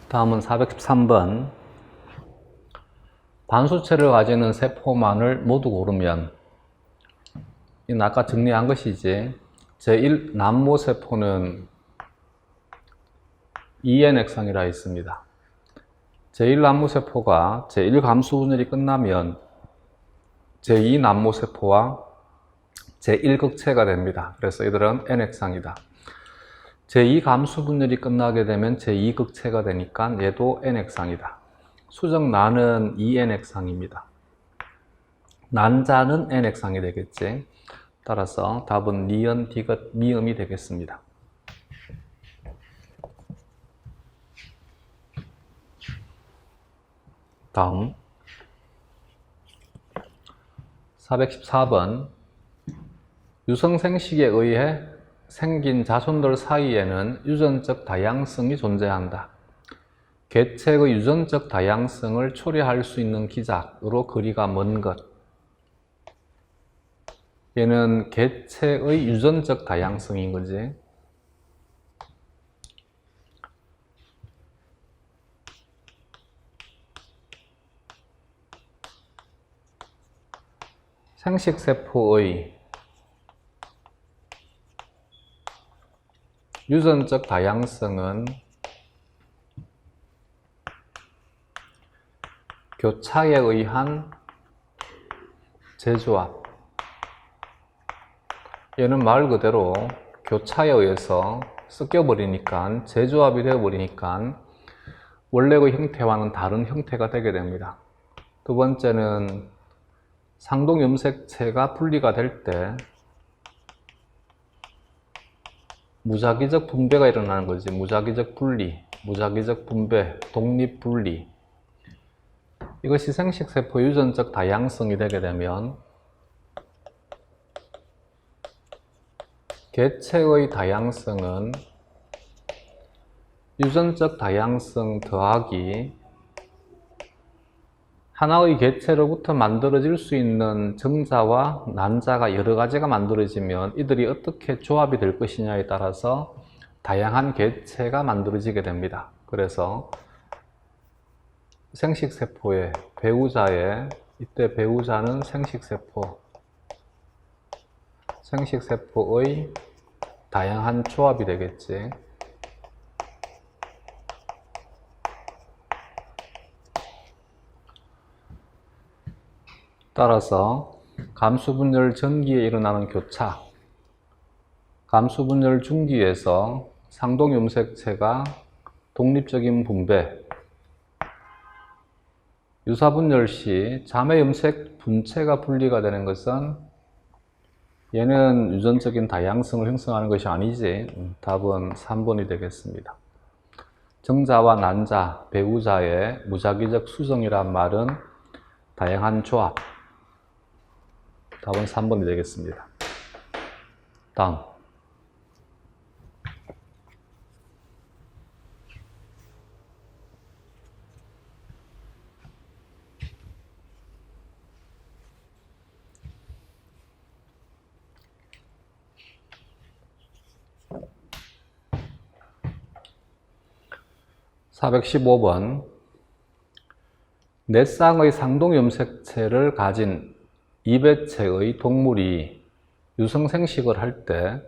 다음은 413번. 반수체를 가지는 세포만을 모두 고르면, 이건 아까 정리한 것이지, 제1 난모세포는 ENX항이라 했습니다. 제1 난모세포가 제1 감수분열이 끝나면 제2 난모세포와 제1극체가 됩니다. 그래서 이들은 NX항이다. 제2 감수분열이 끝나게 되면 제2극체가 되니까 얘도 NX항이다. 수정 난은 ENX항입니다. 난자는 NX항이 되겠지. 따라서 답은 니은, 디귿, 미음이 되겠습니다. 다음 414번. 유성생식에 의해 생긴 자손들 사이에는 유전적 다양성이 존재한다. 개체의 유전적 다양성을 초래할 수 있는 기작으로 거리가 먼 것. 얘는 개체의 유전적 다양성인 거지. 생식세포의 유전적 다양성은 교차에 의한 재조합. 얘는 말 그대로 교차에 의해서 섞여버리니까, 재조합이 되어버리니까 원래의 형태와는 다른 형태가 되게 됩니다. 두 번째는 상동염색체가 분리가 될 때 무작위적 분배가 일어나는 거지. 무작위적 분리, 무작위적 분배, 독립분리. 이것이 생식세포 유전적 다양성이 되게 되면 개체의 다양성은 유전적 다양성 더하기 하나의 개체로부터 만들어질 수 있는 정자와 난자가 여러 가지가 만들어지면 이들이 어떻게 조합이 될 것이냐에 따라서 다양한 개체가 만들어지게 됩니다. 그래서 생식세포의 배우자의, 이때 배우자는 생식세포의 다양한 조합이 되겠지. 따라서 감수분열 전기에 일어나는 교차, 감수분열 중기에서 상동염색체가 독립적인 분배, 유사분열 시 자매염색 분체가 분리가 되는 것은 얘는 유전적인 다양성을 형성하는 것이 아니지. 답은 3번이 되겠습니다. 정자와 난자, 배우자의 무작위적 수정이란 말은 다양한 조합. 답은 3번이 되겠습니다. 다음 415번. 네 쌍의 상동염색체를 가진 이배체의 동물이 유성생식을 할 때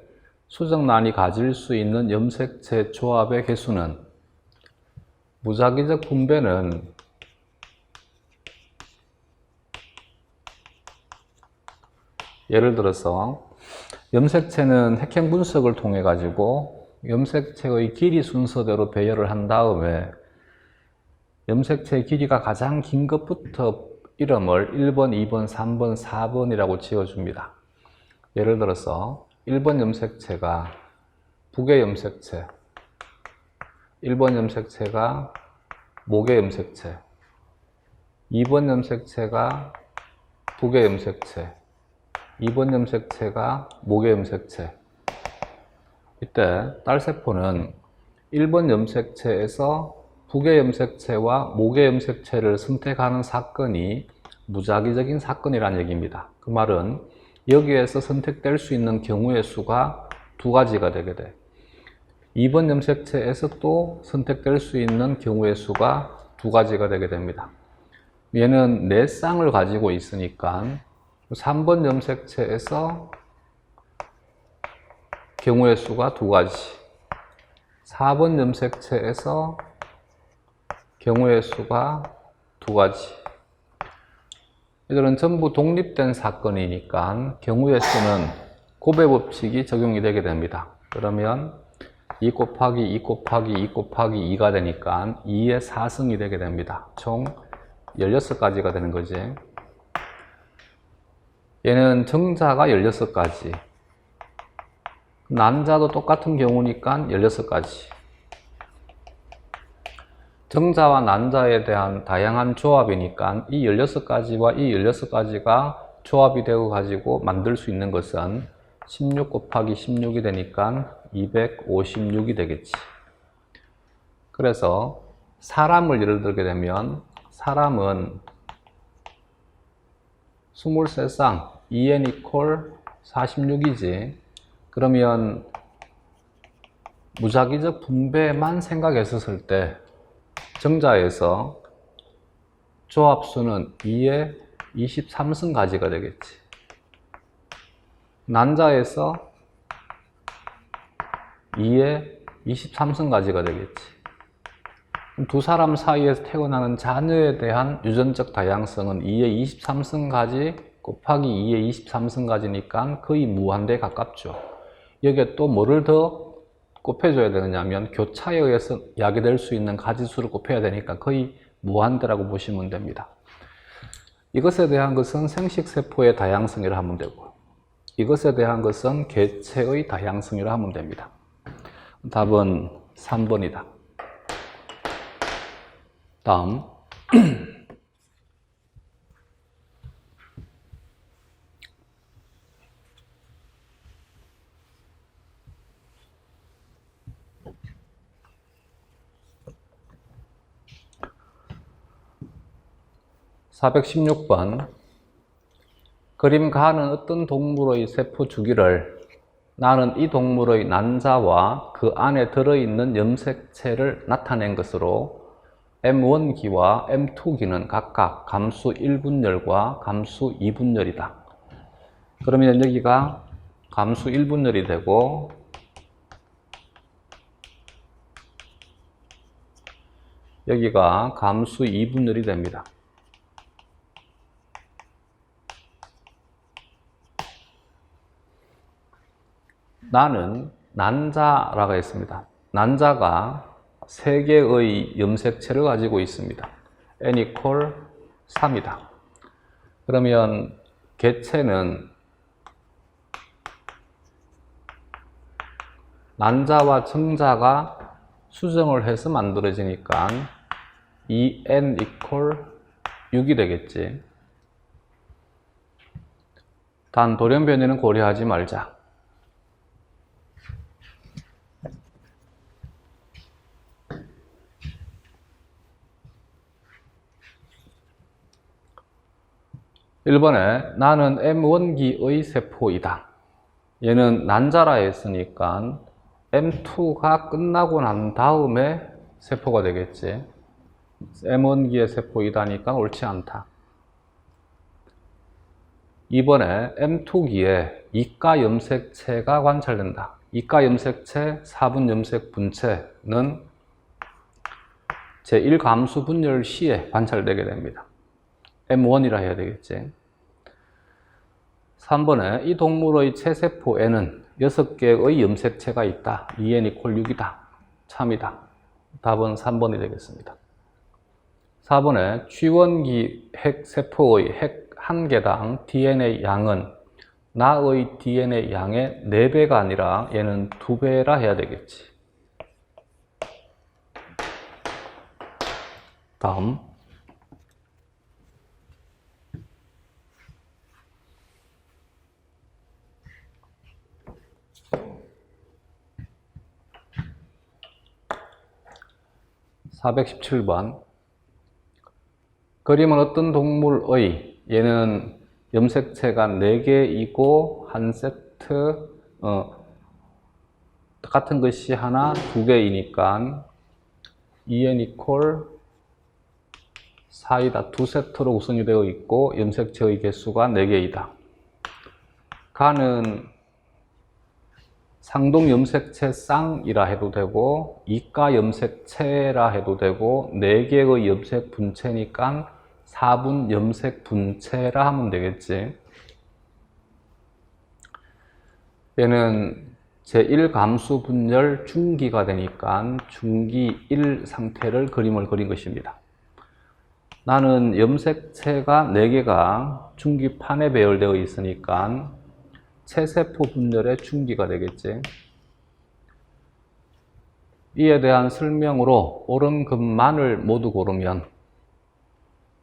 수정란이 가질 수 있는 염색체 조합의 개수는, 무작위적 분배는 예를 들어서 염색체는 핵형 분석을 통해 가지고 염색체의 길이 순서대로 배열을 한 다음에 염색체의 길이가 가장 긴 것부터 이름을 1번, 2번, 3번, 4번이라고 지어줍니다. 예를 들어서 1번 염색체가 북의 염색체, 1번 염색체가 목의 염색체, 2번 염색체가 북의 염색체, 2번 염색체가 목의 염색체. 이때 딸세포는 1번 염색체에서 북의 염색체와 목의 염색체를 선택하는 사건이 무작위적인 사건이라는 얘기입니다. 그 말은 여기에서 선택될 수 있는 경우의 수가 두 가지가 되게 돼. 2번 염색체에서 또 선택될 수 있는 경우의 수가 두 가지가 되게 됩니다. 얘는 4쌍을 가지고 있으니까 3번 염색체에서 경우의 수가 두 가지, 4번 염색체에서 경우의 수가 두 가지. 이들은 전부 독립된 사건이니까 경우의 수는 곱의 법칙이 적용이 되게 됩니다. 그러면 2 곱하기 2 곱하기 2 곱하기 2가 되니까 2의 4승이 되게 됩니다. 총 16가지가 되는 거지. 얘는 정자가 16가지. 난자도 똑같은 경우니까 16가지. 정자와 난자에 대한 다양한 조합이니까 이 16가지와 이 16가지가 조합이 되어 가지고 만들 수 있는 것은 16 곱하기 16이 되니까 256이 되겠지. 그래서 사람을 예를 들게 되면 사람은 23쌍 2n 이퀄 46이지. 그러면 무작위적 분배만 생각했었을 때 정자에서 조합수는 2의 23승 가지가 되겠지. 난자에서 2의 23승 가지가 되겠지. 두 사람 사이에서 태어나는 자녀에 대한 유전적 다양성은 2의 23승 가지 곱하기 2의 23승 가지니까 거의 무한대에 가깝죠. 여기에 또 뭐를 더 곱해줘야 되느냐면 교차에 의해서 야기될 수 있는 가지수를 곱해야 되니까 거의 무한대라고 보시면 됩니다. 이것에 대한 것은 생식세포의 다양성이라 하면 되고, 이것에 대한 것은 개체의 다양성이라 하면 됩니다. 답은 3번이다. 다음 416번 그림 가는 어떤 동물의 세포 주기를 나는 이 동물의 난자와 그 안에 들어있는 염색체를 나타낸 것으로 M1기와 M2기는 각각 감수 1분열과 감수 2분열이다. 그러면 여기가 감수 1분열이 되고 여기가 감수 2분열이 됩니다. 나는 난자라고 했습니다. 난자가 3개의 염색체를 가지고 있습니다. n 이퀄 3이다. 그러면 개체는 난자와 정자가 수정을 해서 만들어지니까 2n 이퀄 6이 되겠지. 단 돌연변이는 고려하지 말자. (1번에) 나는 M1기의 세포이다. 얘는 난자라 했으니까 M2가 끝나고 난 다음에 세포가 되겠지. M1기의 세포이다니까 옳지 않다. 2번에 M2기에 이가 염색체가 관찰된다. 이가 염색체 4분 염색 분체는 제1감수 분열 시에 관찰되게 됩니다. M1이라 해야 되겠지. 3번에 이 동물의 체세포에는 6개의 염색체가 있다. 2n 이퀄 6이다. 참이다. 답은 3번이 되겠습니다. 4번에 G1기 핵세포의 핵 1개당 DNA 양은 나의 DNA 양의 4배가 아니라 얘는 2배라 해야 되겠지. 다음 417번 그림은 어떤 동물의 얘는 염색체가 4개이고 한 세트 같은 것이 하나, 두 개이니까 2n 이퀄 4이다. 두 세트로 구성이 되어 있고 염색체의 개수가 4개이다. 가는 상동 염색체 쌍이라 해도 되고 이가 염색체라 해도 되고 4개의 염색 분체니까 4분 염색 분체라 하면 되겠지. 얘는 제1감수 분열 중기가 되니까 중기 1 상태를 그림을 그린 것입니다. 나는 염색체가 4개가 중기판에 배열되어 있으니까 체세포 분열의 중기가 되겠지. 이에 대한 설명으로 옳은 것만을 모두 고르면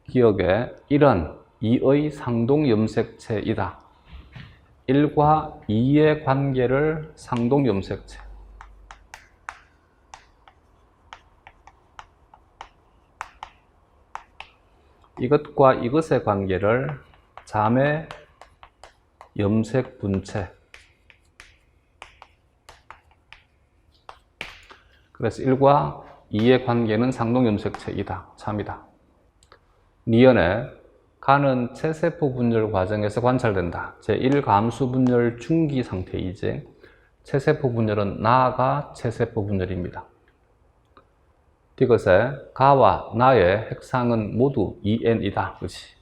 기억에 1은 2의 상동 염색체이다. 1과 2의 관계를 상동 염색체, 이것과 이것의 관계를 자매 염색 분체, 그래서 1과 2의 관계는 상동 염색체이다. 참이다. 니은에 가는 체세포 분열 과정에서 관찰된다. 제1감수 분열 중기 상태이지 체세포 분열은 나가 체세포 분열입니다. 디귿에 가와 나의 핵상은 모두 2n이다. 그렇지.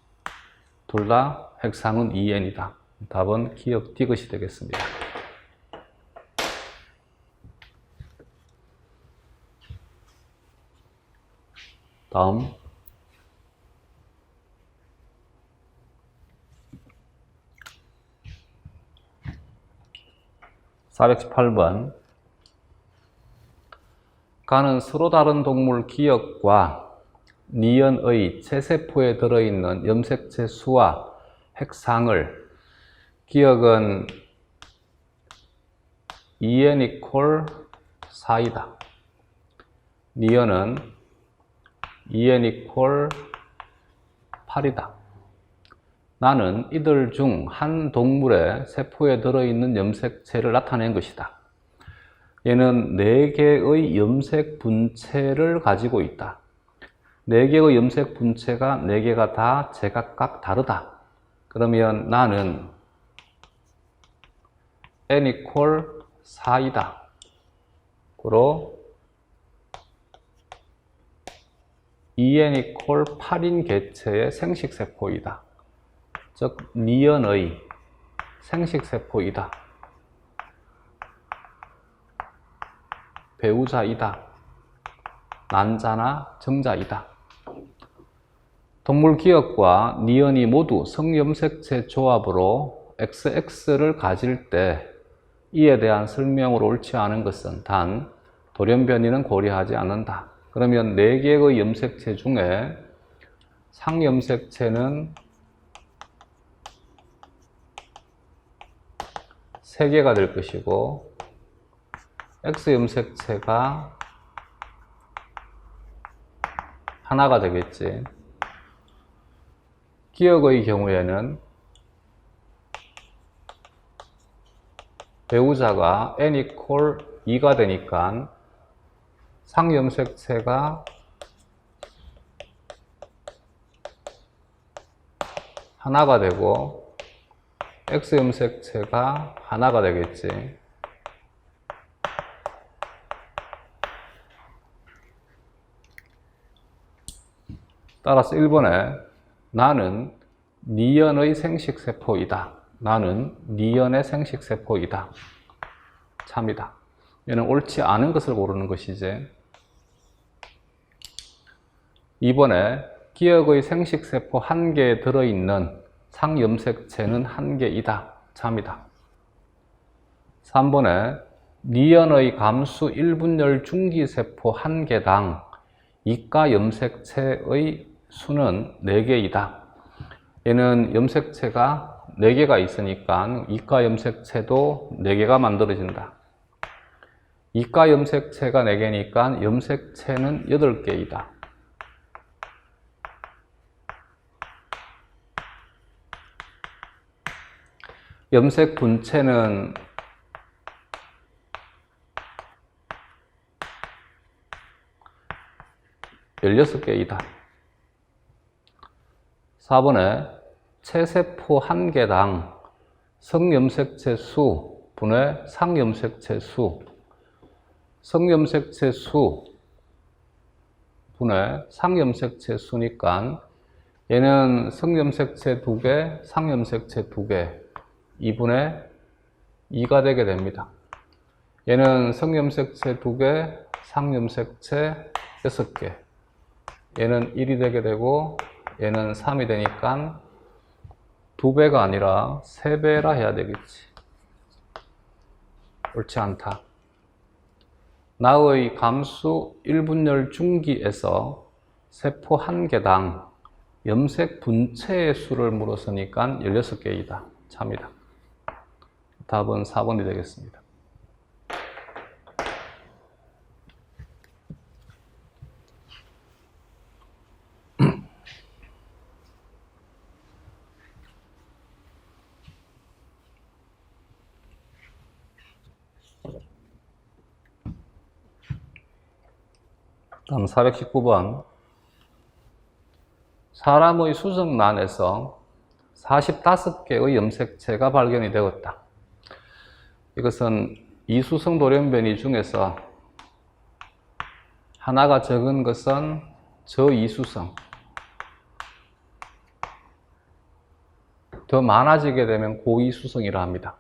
둘 다 핵상은 2n이다. 답은 기억 디귿이 되겠습니다. 다음 418번 가는 서로 다른 동물 기역과 니은의 체세포에 들어있는 염색체 수와 핵상을 기역은 2n 이퀄 4이다. 니은은 2n 이퀄 8이다. 나는 이들 중 한 동물의 세포에 들어있는 염색체를 나타낸 것이다. 얘는 4개의 염색 분체를 가지고 있다. 4개의 염색 분체가 4개가 다 제각각 다르다. 그러면 나는 n 이퀄 4이다. 그로 2n 이퀄 8인 개체의 생식세포이다. 즉 니은의 생식세포이다. 배우자이다. 난자나 정자이다. 동물 기역과 니은이 모두 성염색체 조합으로 XX를 가질 때 이에 대한 설명으로 옳지 않은 것은 단 돌연변이는 고려하지 않는다. 그러면 4개의 염색체 중에 상염색체는 3개가 될 것이고 X염색체가 하나가 되겠지. 기역의 경우에는 배우자가 n 이퀄 2가 되니까 상염색체가 하나가 되고 X염색체가 하나가 되겠지. 따라서 1번에 나는 니은의 생식세포이다. 나는 니은의 생식세포이다. 참이다. 얘는 옳지 않은 것을 고르는 것이지. 2번에 기역의 생식세포 1개에 들어있는 상염색체는 1개이다. 참이다. 3번에 니은의 감수 1분열 중기세포 1개당 이가 염색체의 수는 4개이다. 얘는 염색체가 4개가 있으니까 이가 염색체도 4개가 만들어진다. 이가 염색체가 4개니까 염색체는 8개이다. 염색 분체는 16개이다. 4번에 체세포 1개당 성염색체 수 분의 상염색체 수, 성염색체 수 분의 상염색체 수니까 얘는 성염색체 2개, 상염색체 2개, 2분의 2가 되게 됩니다. 얘는 성염색체 2개, 상염색체 6개, 얘는 1이 되게 되고 얘는 3이 되니까 2배가 아니라 3배라 해야 되겠지. 옳지 않다. 나의 감수 1분열 중기에서 세포 1개당 염색 분체의 수를 물었으니까 16개이다. 참이다. 답은 4번이 되겠습니다. 다음 419번. 사람의 수정란에서 45개의 염색체가 발견이 되었다. 이것은 이수성 돌연변이 중에서 하나가 적은 것은 저이수성, 더 많아지게 되면 고이수성이라 합니다.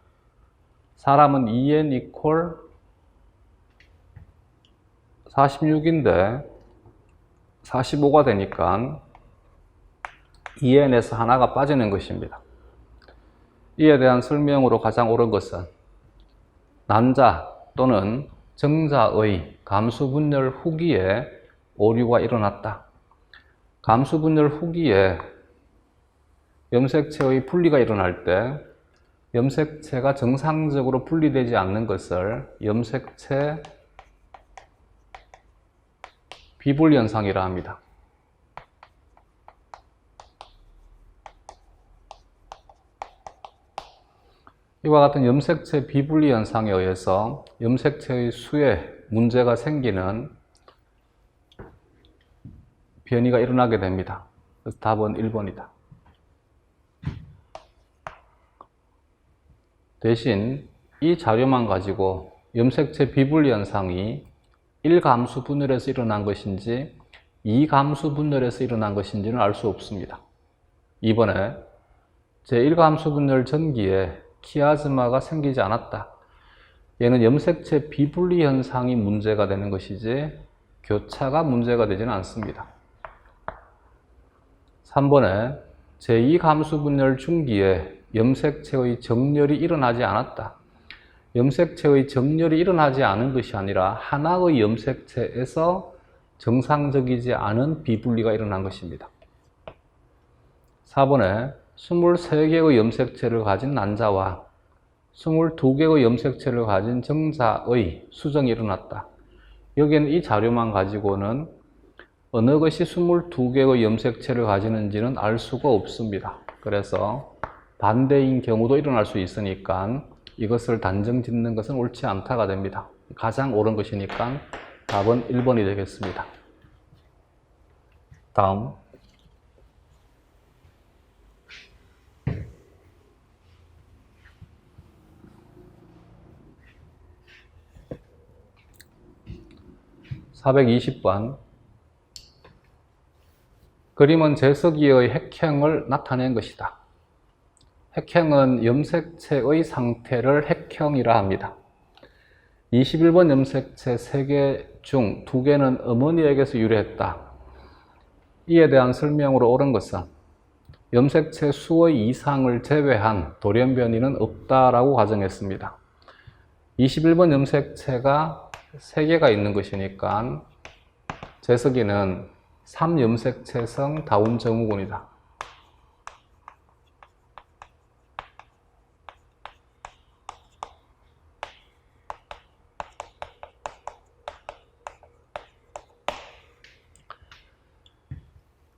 사람은 2n 이퀄 46인데 45가 되니까 2n에서 하나가 빠지는 것입니다. 이에 대한 설명으로 가장 옳은 것은 난자 또는 정자의 감수분열 후기에 오류가 일어났다. 감수분열 후기에 염색체의 분리가 일어날 때 염색체가 정상적으로 분리되지 않는 것을 염색체 비분리 현상이라 합니다. 이와 같은 염색체 비분리 현상에 의해서 염색체의 수에 문제가 생기는 변이가 일어나게 됩니다. 그래서 답은 1번이다. 대신 이 자료만 가지고 염색체 비분리 현상이 1감수 분열에서 일어난 것인지 2감수 분열에서 일어난 것인지는 알 수 없습니다. 이번에 제1감수 분열 전기에 키아즈마가 생기지 않았다. 얘는 염색체 비분리 현상이 문제가 되는 것이지 교차가 문제가 되지는 않습니다. 3번에 제2감수 분열 중기에 염색체의 정렬이 일어나지 않았다. 염색체의 정렬이 일어나지 않은 것이 아니라 하나의 염색체에서 정상적이지 않은 비분리가 일어난 것입니다. 4번에 23개의 염색체를 가진 난자와 22개의 염색체를 가진 정자의 수정이 일어났다. 여기에는 이 자료만 가지고는 어느 것이 22개의 염색체를 가지는지는 알 수가 없습니다. 그래서 반대인 경우도 일어날 수 있으니까 이것을 단정 짓는 것은 옳지 않다가 됩니다. 가장 옳은 것이니까 답은 1번이 되겠습니다. 다음 420번. 그림은 제석이의 핵형을 나타낸 것이다. 핵형은 염색체의 상태를 핵형이라 합니다. 21번 염색체 3개 중 2개는 어머니에게서 유래했다. 이에 대한 설명으로 옳은 것은 염색체 수의 이상을 제외한 돌연변이는 없다라고 가정했습니다. 21번 염색체가 3개가 있는 것이니까 제석이는 3염색체성 다운 증후군이다.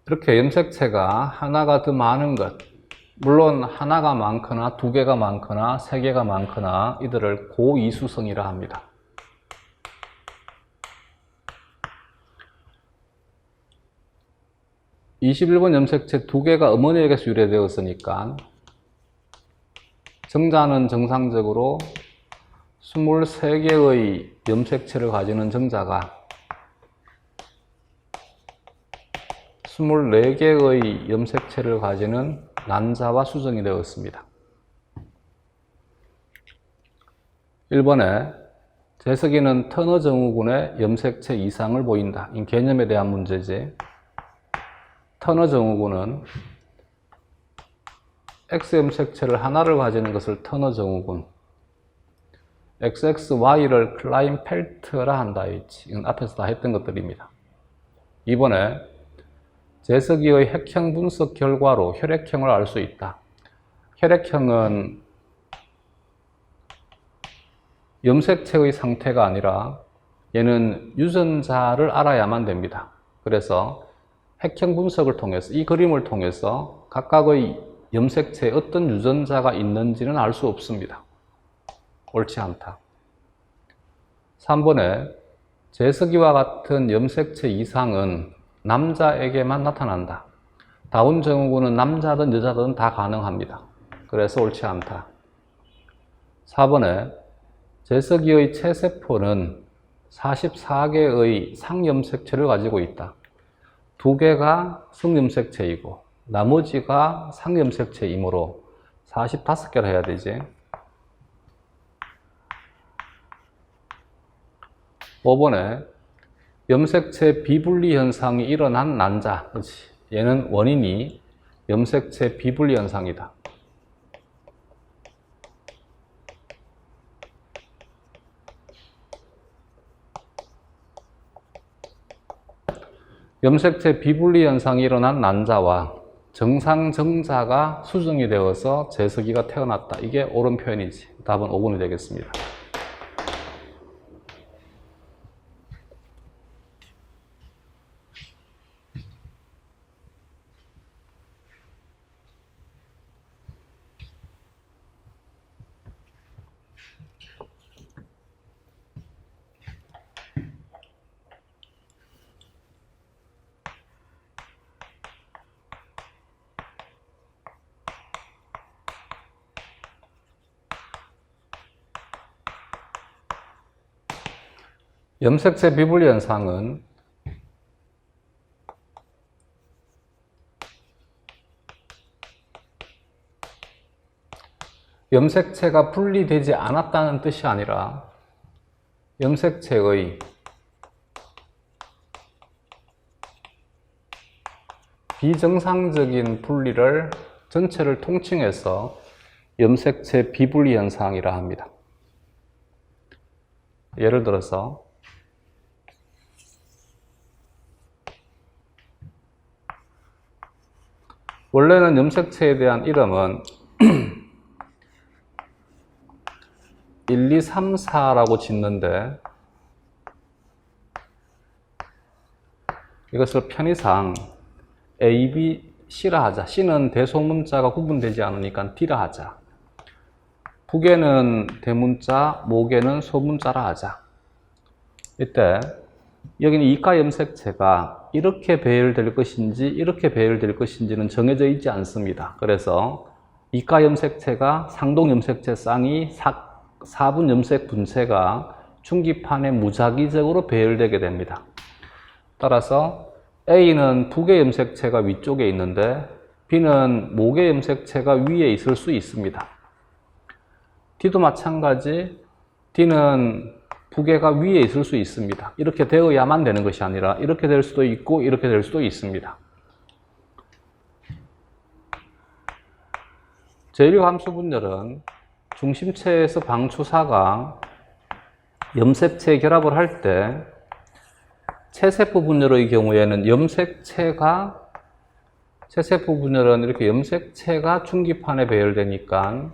이렇게 염색체가 하나가 더 많은 것, 물론 하나가 많거나 2개가 많거나 3개가 많거나 이들을 고이수성이라 합니다. 21번 염색체 2개가 어머니에게서 유래되었으니까 정자는 정상적으로 23개의 염색체를 가지는 정자가 24개의 염색체를 가지는 난자와 수정이 되었습니다. 1번에 재석이는 터너 증후군의 염색체 이상을 보인다. 이 개념에 대한 문제지. 터너 증후군은 X 염색체를 하나를 가지는 것을 터너 증후군, XXY를 클라인펠트라 한다. 이건 앞에서 다 했던 것들입니다. 이번에 재석이의 핵형 분석 결과로 혈액형을 알 수 있다. 혈액형은 염색체의 상태가 아니라 얘는 유전자를 알아야만 됩니다. 그래서 핵형 분석을 통해서 이 그림을 통해서 각각의 염색체에 어떤 유전자가 있는지는 알 수 없습니다. 옳지 않다. 3번에 재석이와 같은 염색체 이상은 남자에게만 나타난다. 다운 증후군은 남자든 여자든 다 가능합니다. 그래서 옳지 않다. 4번에 재석이의 체세포는 44개의 상염색체를 가지고 있다. 2개가 성염색체이고 나머지가 상염색체이므로 45개를 해야 되지. 5번에 염색체 비분리 현상이 일어난 난자. 그렇지. 얘는 원인이 염색체 비분리 현상이다. 염색체 비분리 현상이 일어난 난자와 정상 정자가 수정이 되어서 재석이가 태어났다. 이게 옳은 표현이지. 답은 5번이 되겠습니다. 염색체 비분리 현상은 염색체가 분리되지 않았다는 뜻이 아니라 염색체의 비정상적인 분리를 전체를 통칭해서 염색체 비분리 현상이라 합니다. 예를 들어서 원래는 염색체에 대한 이름은 1, 2, 3, 4라고 짓는데 이것을 편의상 A, B, C라 하자. C는 대소문자가 구분되지 않으니까 D라 하자. 북에는 대문자, 목에는 소문자라 하자. 이때 여기는 이가 염색체가 이렇게 배열될 것인지 이렇게 배열될 것인지는 정해져 있지 않습니다. 그래서 이가 염색체가 상동 염색체 쌍이 4분 염색 분체가 중기판에 무작위적으로 배열되게 됩니다. 따라서 A는 북의 염색체가 위쪽에 있는데 B는 목의 염색체가 위에 있을 수 있습니다. D도 마찬가지 D는 부계가 위에 있을 수 있습니다. 이렇게 되어야만 되는 것이 아니라 이렇게 될 수도 있고 이렇게 될 수도 있습니다. 제1류 함수 분열은 중심체에서 방추사가 염색체 결합을 할 때 체세포 분열의 경우에는 체세포 분열은 이렇게 염색체가 중기판에 배열되니까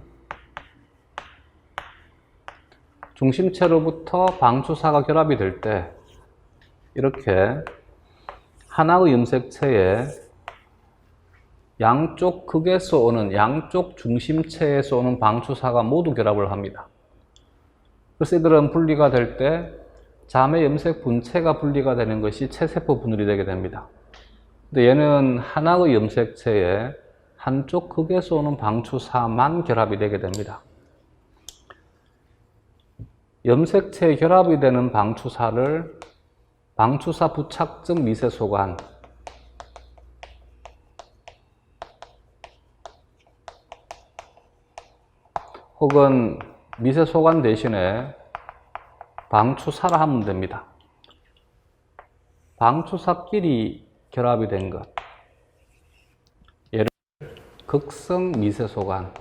중심체로부터 방추사가 결합이 될 때 이렇게 하나의 염색체에 양쪽 극에서 오는 양쪽 중심체에서 오는 방추사가 모두 결합을 합니다. 그래서 이들은 분리가 될 때 자매 염색 분체가 분리가 되는 것이 체세포 분열이 되게 됩니다. 근데 얘는 하나의 염색체에 한쪽 극에서 오는 방추사만 결합이 되게 됩니다. 염색체 결합이 되는 방추사를 방추사 부착적 미세소관 혹은 미세소관 대신에 방추사라 하면 됩니다. 방추사끼리 결합이 된 것, 얘를 극성 미세소관,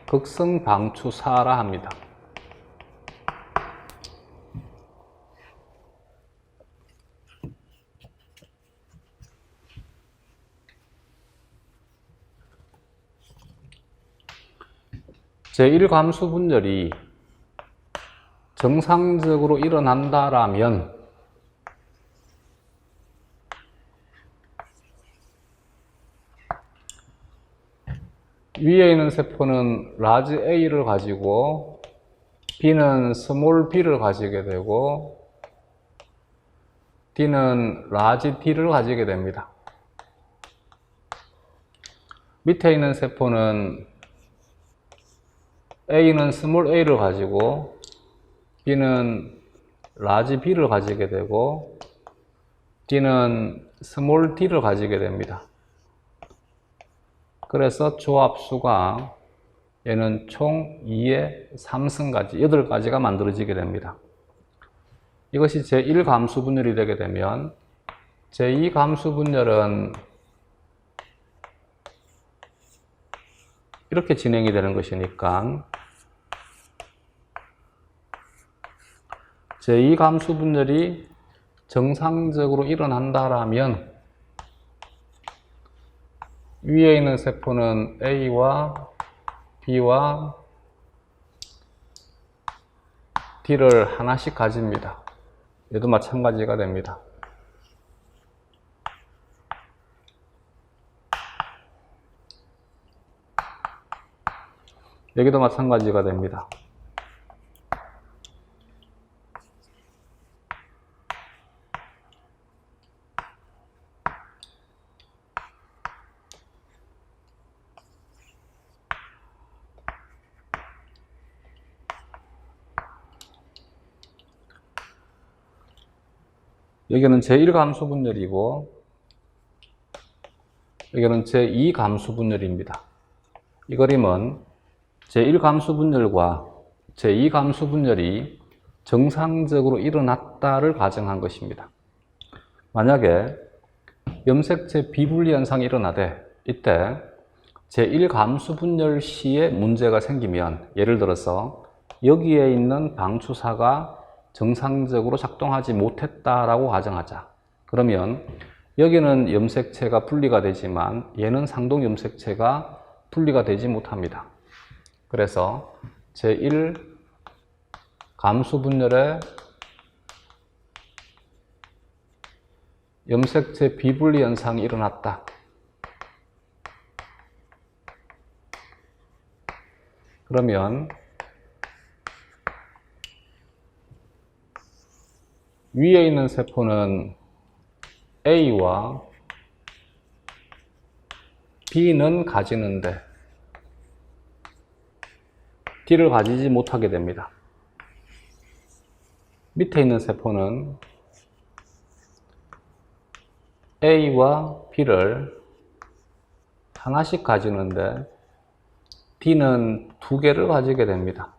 극성 방추사라 합니다. 제1감수 분열이 정상적으로 일어난다라면 위에 있는 세포는 라지 A를 가지고 B는 스몰 b를 가지게 되고 D는 라지 D를 가지게 됩니다. 밑에 있는 세포는 A는 스몰 a를 가지고 B는 라지 B를 가지게 되고 D는 스몰 d를 가지게 됩니다. 그래서 조합수가 얘는 총 2의 3승까지 8가지가 만들어지게 됩니다. 이것이 제1감수 분열이 되게 되면 제2감수 분열은 이렇게 진행이 되는 것이니까 제2감수 분열이 정상적으로 일어난다라면 위에 있는 세포는 A와 B와 D를 하나씩 가집니다. 얘도 마찬가지가 됩니다. 여기도 마찬가지가 됩니다. 여기는 제1감수 분열이고 여기는 제2감수 분열입니다. 이 그림은 제1감수 분열과 제2감수 분열이 정상적으로 일어났다를 가정한 것입니다. 만약에 염색체 비분리 현상이 일어나되 이때 제1감수 분열 시에 문제가 생기면 예를 들어서 여기에 있는 방추사가 정상적으로 작동하지 못했다라고 가정하자. 그러면 여기는 염색체가 분리가 되지만 얘는 상동 염색체가 분리가 되지 못합니다. 그래서 제1감수 분열에 염색체 비분리 현상이 일어났다. 그러면 위에 있는 세포는 A와 B는 가지는데 D를 가지지 못하게 됩니다. 밑에 있는 세포는 A와 B를 하나씩 가지는데 D는 2개를 가지게 됩니다.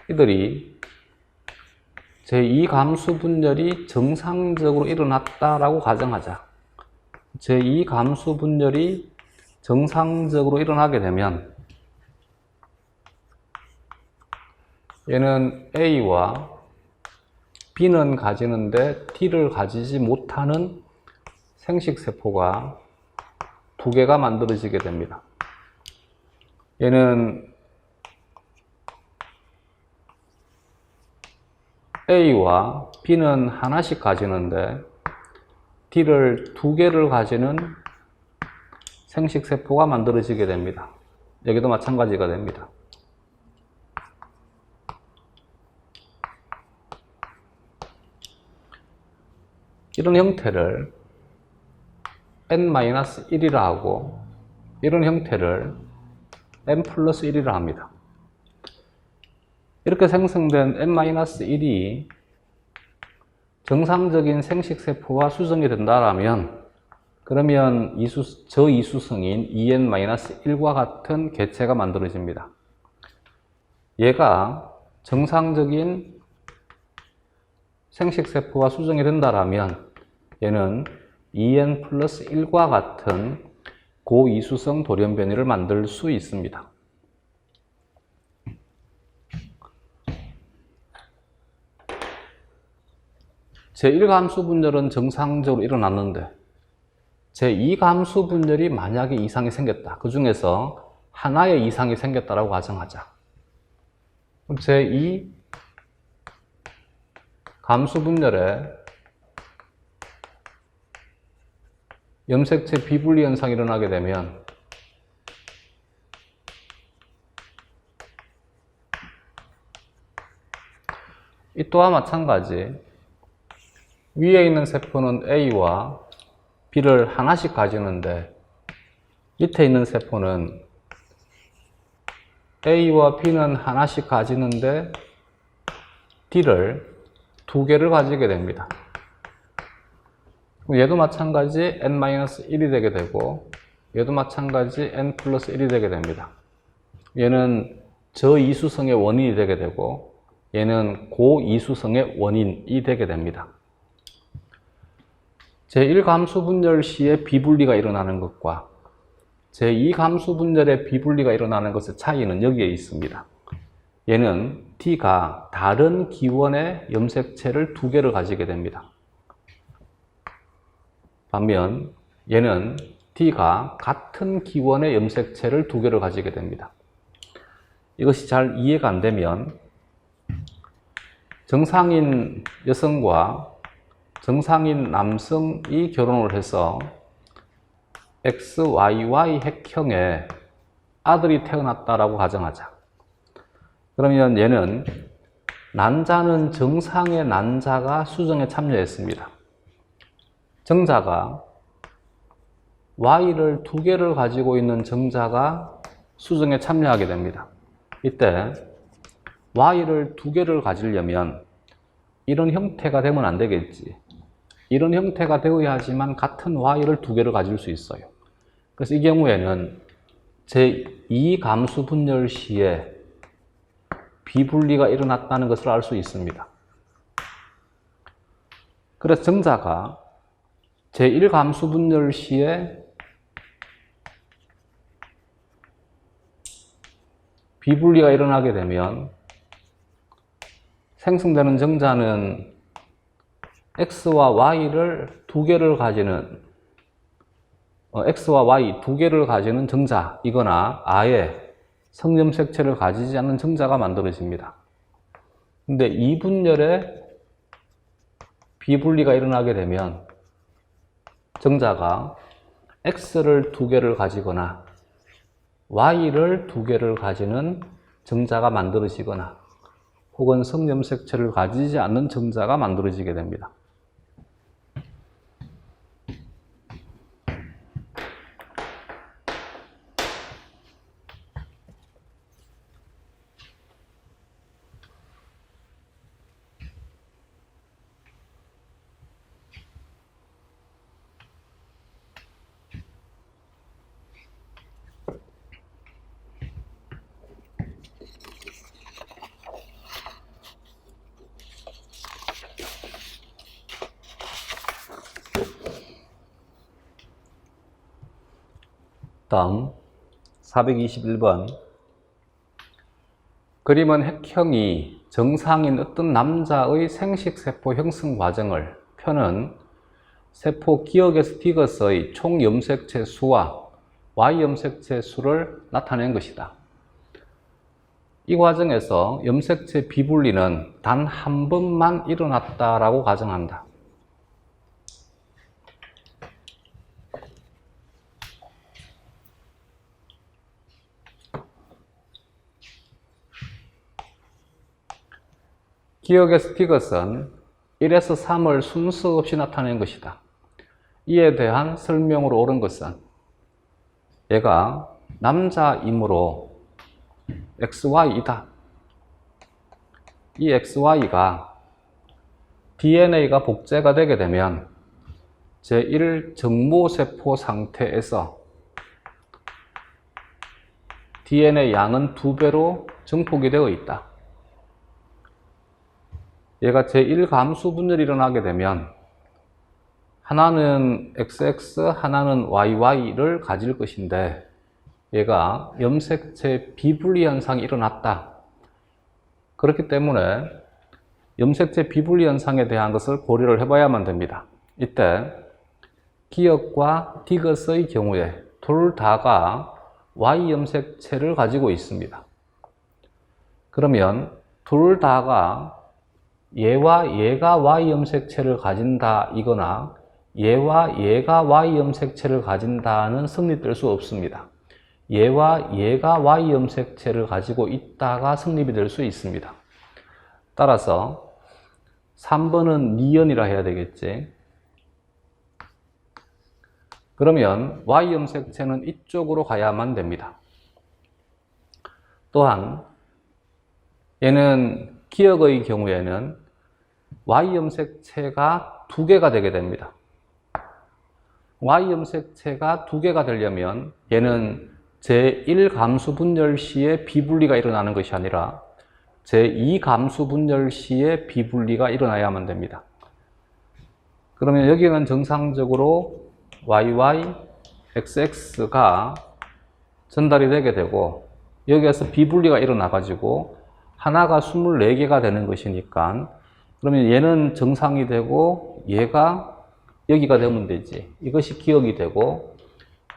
이들이 제2감수 분열이 정상적으로 일어났다라고 가정하자. 제2감수 분열이 정상적으로 일어나게 되면 얘는 A와 B는 가지는데 D를 가지지 못하는 생식세포가 2개가 만들어지게 됩니다. 얘는 A와 B는 하나씩 가지는데 D를 2개를 가지는 생식세포가 만들어지게 됩니다. 여기도 마찬가지가 됩니다. 이런 형태를 n-1이라 하고 이런 형태를 n+1이라 합니다. 이렇게 생성된 n-1이 정상적인 생식세포와 수정이 된다라면 그러면 저이수성인 en-1과 같은 개체가 만들어집니다. 얘가 정상적인 생식세포와 수정이 된다라면 얘는 en+1과 같은 고이수성 돌연변이를 만들 수 있습니다. 제1감수 분열은 정상적으로 일어났는데 제2감수 분열이 만약에 이상이 생겼다. 그 중에서 하나의 이상이 생겼다라고 가정하자. 그럼 제2감수 분열에 염색체 비분리 현상이 일어나게 되면 이 또한 마찬가지 위에 있는 세포는 A와 B를 하나씩 가지는데 밑에 있는 세포는 A와 B는 하나씩 가지는데 D를 2개를 가지게 됩니다. 얘도 마찬가지 n-1이 되게 되고 얘도 마찬가지 n+1이 되게 됩니다. 얘는 저이수성의 원인이 되게 되고 얘는 고이수성의 원인이 되게 됩니다. 제1감수 분열 시에 비분리가 일어나는 것과 제2감수 분열의 비분리가 일어나는 것의 차이는 여기에 있습니다. 얘는 D가 다른 기원의 염색체를 2개를 가지게 됩니다. 반면 얘는 D가 같은 기원의 염색체를 2개를 가지게 됩니다. 이것이 잘 이해가 안 되면 정상인 여성과 정상인 남성이 결혼을 해서 XYY 핵형의 아들이 태어났다라고 가정하자. 그러면 얘는 난자는 정상의 난자가 수정에 참여했습니다. 정자가 Y를 2개를 가지고 있는 정자가 수정에 참여하게 됩니다. 이때 Y를 2개를 가지려면 이런 형태가 되면 안 되겠지. 이런 형태가 되어야 하지만 같은 Y를 2개를 가질 수 있어요. 그래서 이 경우에는 제2감수 분열 시에 비분리가 일어났다는 것을 알 수 있습니다. 그래서 정자가 제1감수 분열 시에 비분리가 일어나게 되면 생성되는 정자는 X와 Y를 2개를 가지는 X와 Y 2개를 가지는 정자이거나 아예 성염색체를 가지지 않는 정자가 만들어집니다. 근데 이 분열에 비분리가 일어나게 되면 정자가 X를 2개를 가지거나 Y를 2개를 가지는 정자가 만들어지거나 혹은 성염색체를 가지지 않는 정자가 만들어지게 됩니다. 다음 421번 그림은 핵형이 정상인 어떤 남자의 생식세포 형성 과정을 펴는 세포 기어게스티거스의 총 염색체 수와 Y 염색체 수를 나타낸 것이다. 이 과정에서 염색체 비분리는 단 한 번만 일어났다라고 가정한다. 기어게스티거스는 1에서 3을 순서 없이 나타낸 것이다. 이에 대한 설명으로 옳은 것은 얘가 남자이므로 XY이다. 이 XY가 DNA가 복제가 되게 되면 제1 정모세포 상태에서 DNA 양은 2배로 증폭이 되어 있다. 얘가 제1 감수 분열이 일어나게 되면 하나는 XX, 하나는 YY를 가질 것인데 얘가 염색체 비분리 현상이 일어났다. 그렇기 때문에 염색체 비분리 현상에 대한 것을 고려를 해봐야만 됩니다. 이때 기역과 디귿의 경우에 둘 다가 Y 염색체를 가지고 있습니다. 그러면 둘 다가 얘와 얘가 Y 염색체를 가진다 이거나 얘와 얘가 Y 염색체를 가진다는 성립될 수 없습니다. 얘와 얘가 Y 염색체를 가지고 있다가 성립이 될 수 있습니다. 따라서 3번은 니은이라 해야 되겠지. 그러면 Y 염색체는 이쪽으로 가야만 됩니다. 또한 얘는 기역의 경우에는 Y 염색체가 2개가 되게 됩니다. Y 염색체가 2개가 되려면 얘는 제1 감수 분열 시에 비분리가 일어나는 것이 아니라 제2 감수 분열 시에 비분리가 일어나야만 됩니다. 그러면 여기는 정상적으로 YY, XX가 전달이 되게 되고 여기에서 비분리가 일어나 가지고 하나가 24개가 되는 것이니까 그러면 얘는 정상이 되고 얘가 여기가 되면 되지. 이것이 기역이 되고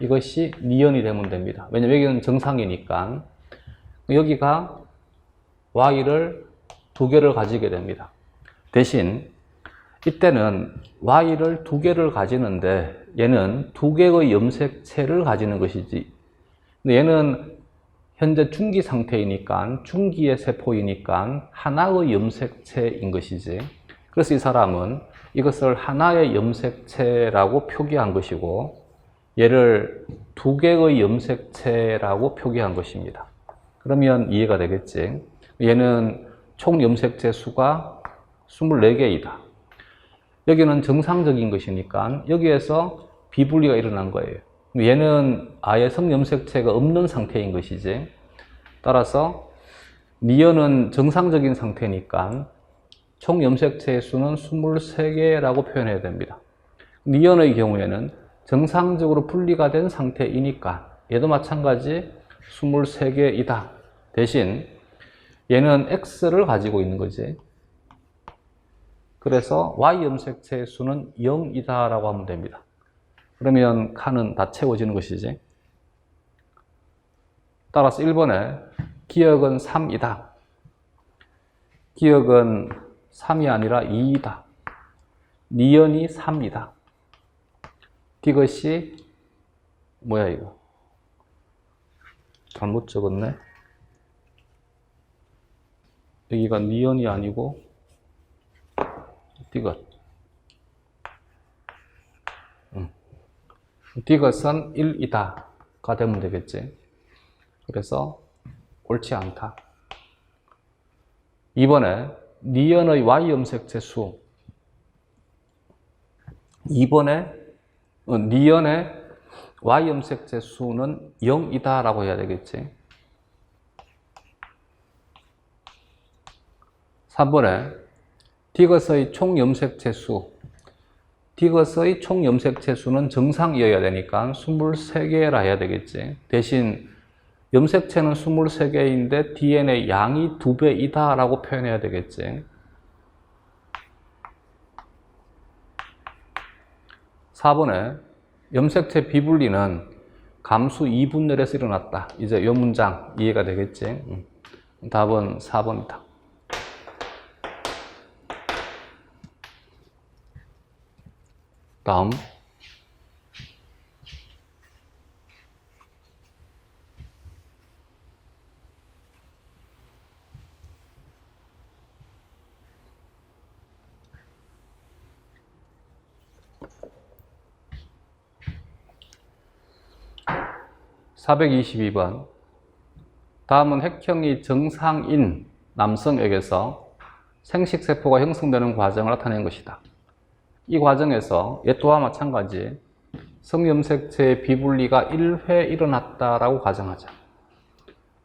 이것이 니은이 되면 됩니다. 왜냐면 여기는 정상이니까 여기가 Y를 2개를 가지게 됩니다. 대신 이때는 Y를 2개를 가지는데 얘는 2개의 염색체를 가지는 것이지 얘는 현재 중기 상태이니까 중기의 세포이니까 하나의 염색체인 것이지. 그래서 이 사람은 이것을 하나의 염색체라고 표기한 것이고 얘를 2개의 염색체라고 표기한 것입니다. 그러면 이해가 되겠지. 얘는 총 염색체 수가 24개이다. 여기는 정상적인 것이니까 여기에서 비분리가 일어난 거예요. 얘는 아예 성염색체가 없는 상태인 것이지. 따라서 니은은 정상적인 상태니까 총 염색체의 수는 23개라고 표현해야 됩니다. 니은의 경우에는 정상적으로 분리가 된 상태이니까 얘도 마찬가지 23개이다. 대신 얘는 X를 가지고 있는 거지. 그래서 Y 염색체의 수는 0이다 라고 하면 됩니다. 그러면 칸은 다 채워지는 것이지. 따라서 1번에 기역은 3이다. 기역은 3이 아니라 2이다. 니은이 3이다. 디귿이 뭐야 이거? 잘못 적었네. 여기가 니은이 아니고 디귿. 디귿은 1이다가 되면 되겠지. 그래서 옳지 않다. 2번에 니은의 Y 염색체 수. 2번에 니은의 Y 염색체 수는 0이다 라고 해야 되겠지. 3번에 디귿의 총 염색체 수. 디귿의 총 염색체 수는 정상이어야 되니까 23개라 해야 되겠지. 대신 염색체는 23개인데 DNA 양이 2배이다 라고 표현해야 되겠지. 4번에 염색체 비분리는 감수 2분열에서 일어났다. 이제 이 문장 이해가 되겠지. 답은 4번이다. 다음 422번. 다음은 획형이 정상인 남성에게서 생식세포가 형성되는 과정을 나타낸 것이다. 이 과정에서 얘 또한 마찬가지 성염색체의 비분리가 1회 일어났다라고 가정하자.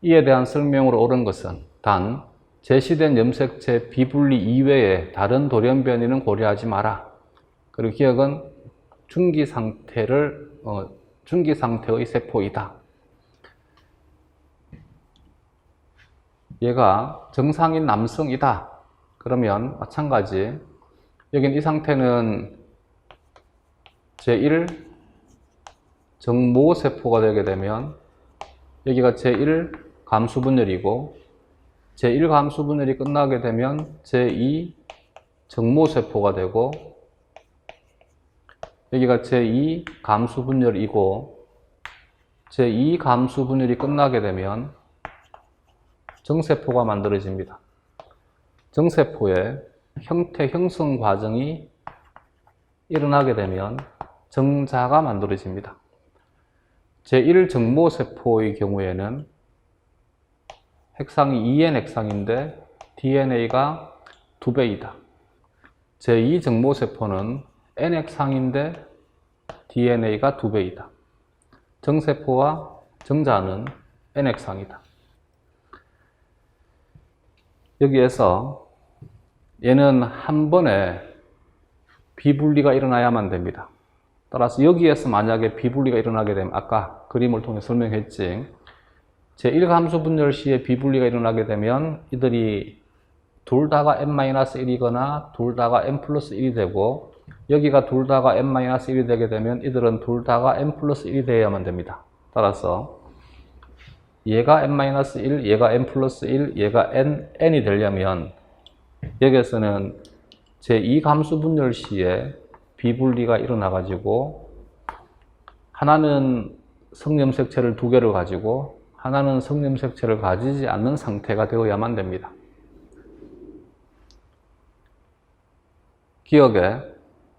이에 대한 설명으로 옳은 것은 단 제시된 염색체 비분리 이외에 다른 돌연변이는 고려하지 마라. 그리고 기억은 중기 상태의 세포이다. 얘가 정상인 남성이다. 그러면 마찬가지 여긴 이 상태는 제1 정모세포가 되게 되면 여기가 제1 감수분열이고 제1 감수분열이 끝나게 되면 제2 정모세포가 되고 여기가 제2 감수분열이고 제2 감수분열이 끝나게 되면 정세포가 만들어집니다. 정세포의 형태 형성 과정이 일어나게 되면 정자가 만들어집니다. 제1 정모세포의 경우에는 핵상이 2N 핵상인데 DNA가 2배이다. 제2 정모세포는 N 핵상인데 DNA가 2배이다. 정세포와 정자는 N 핵상이다. 여기에서 얘는 한 번에 비분리가 일어나야만 됩니다. 따라서 여기에서 만약에 비분리가 일어나게 되면 아까 그림을 통해 설명했지 제1감수 분열 시에 비분리가 일어나게 되면 이들이 둘 다가 n-1이거나 둘 다가 n+1이 되고 여기가 둘 다가 n-1이 되게 되면 이들은 둘 다가 n+1이 되어야만 됩니다. 따라서 얘가 n-1, 얘가 n+1, 얘가 n이 되려면 여기에서는 제2감수 분열 시에 비분리가 일어나 가지고 하나는 성염색체를 2개를 가지고 하나는 성염색체를 가지지 않는 상태가 되어야만 됩니다. 기억에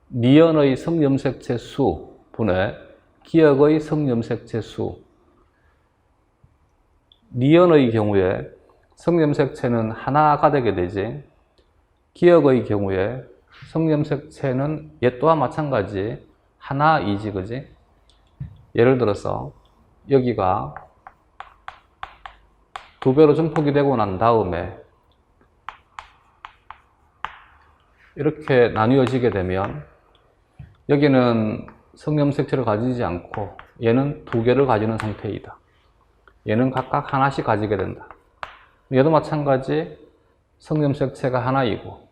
미연의 성염색체 수 분의 기억의 성염색체 수. 미연의 경우에 성염색체는 하나가 되게 되지 기억의 경우에 성염색체는 얘 또한 마찬가지 하나이지, 그지? 예를 들어서 여기가 2배로 증폭이 되고 난 다음에 이렇게 나뉘어지게 되면 여기는 성염색체를 가지지 않고 얘는 2개를 가지는 상태이다. 얘는 각각 하나씩 가지게 된다. 얘도 마찬가지 성염색체가 하나이고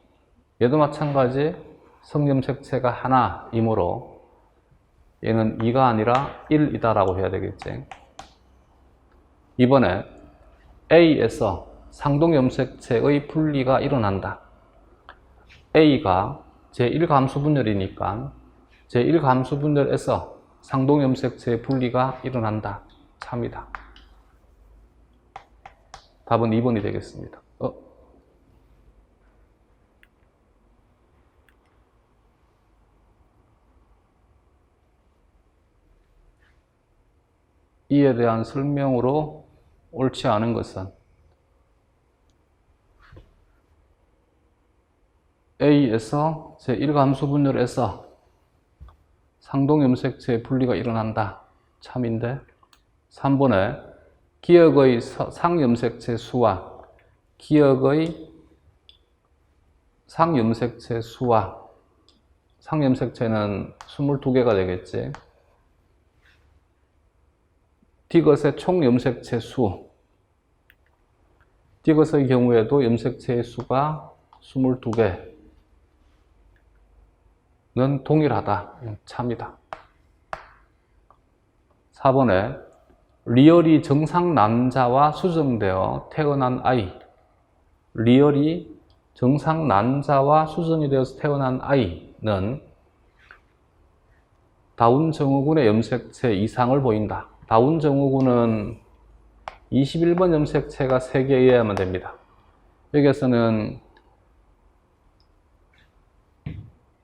얘도 마찬가지 성염색체가 하나이므로 얘는 2가 아니라 1이다 라고 해야 되겠지. 이번에 A에서 상동염색체의 분리가 일어난다. A가 제1감수분열이니까 제1감수분열에서 상동염색체의 분리가 일어난다. 참이다. 답은 2번이 되겠습니다. 이에 대한 설명으로 옳지 않은 것은 A에서 제1감수분열에서 상동염색체의 분리가 일어난다. 참인데 3번에 기억의 상염색체 수와 기억의 상염색체 수와 상염색체는 22개가 되겠지. 디귿의 총 염색체 수. 디귿의 경우에도 염색체의 수가 22개는 동일하다. 참이다. 4번에 리얼이 정상 난자와 수정되어 태어난 아이. 리얼이 정상 난자와 수정이 되어서 태어난 아이는 다운 증후군의 염색체 이상을 보인다. 다운 증후군은 21번 염색체가 3개여야만 됩니다. 여기에서는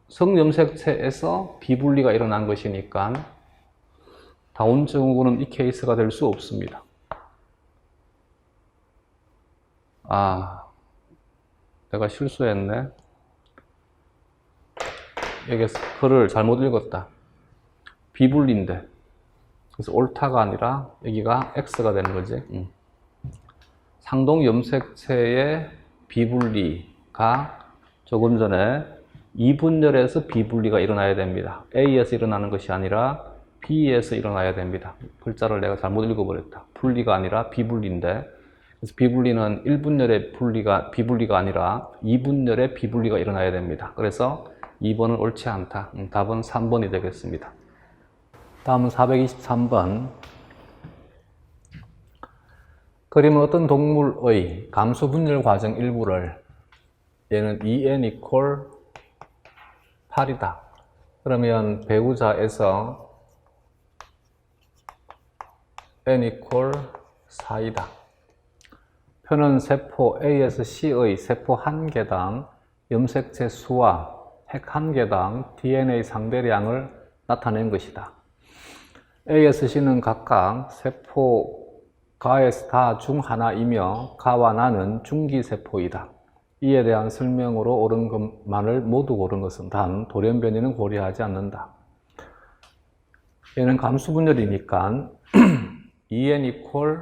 성염색체에서 비분리가 일어난 것이니까 다운 증후군은 이 케이스가 될 수 없습니다. 내가 실수했네. 여기서 글을 잘못 읽었다. 비분리인데. 그래서 옳다가 아니라 여기가 X가 되는 거지. 상동 염색체의 비분리가 조금 전에 이분열에서 비분리가 일어나야 됩니다. A에서 일어나는 것이 아니라 B에서 일어나야 됩니다. 글자를 내가 잘못 읽어버렸다. 분리가 아니라 비분리인데, 그래서 비분리는 1분열의 비분리가 아니라 2분열의 비분리가 일어나야 됩니다. 그래서 2번은 옳지 않다. 답은 3번이 되겠습니다. 다음은 423번. 그림은 어떤 동물의 감수 분열 과정 일부를, 얘는 EN equal 8이다. 그러면 배우자에서 N equal 4이다. 표는 세포 A에서 C의 세포 한 개당 염색체 수와 핵 한 개당 DNA 상대량을 나타낸 것이다. A에서 C는 각각 세포 가에서 다 중 하나이며 가와 나는 중기세포이다. 이에 대한 설명으로 옳은 것만을 모두 고른 것은 단 돌연변이는 고려하지 않는다. 얘는 감수분열이니까 EN equal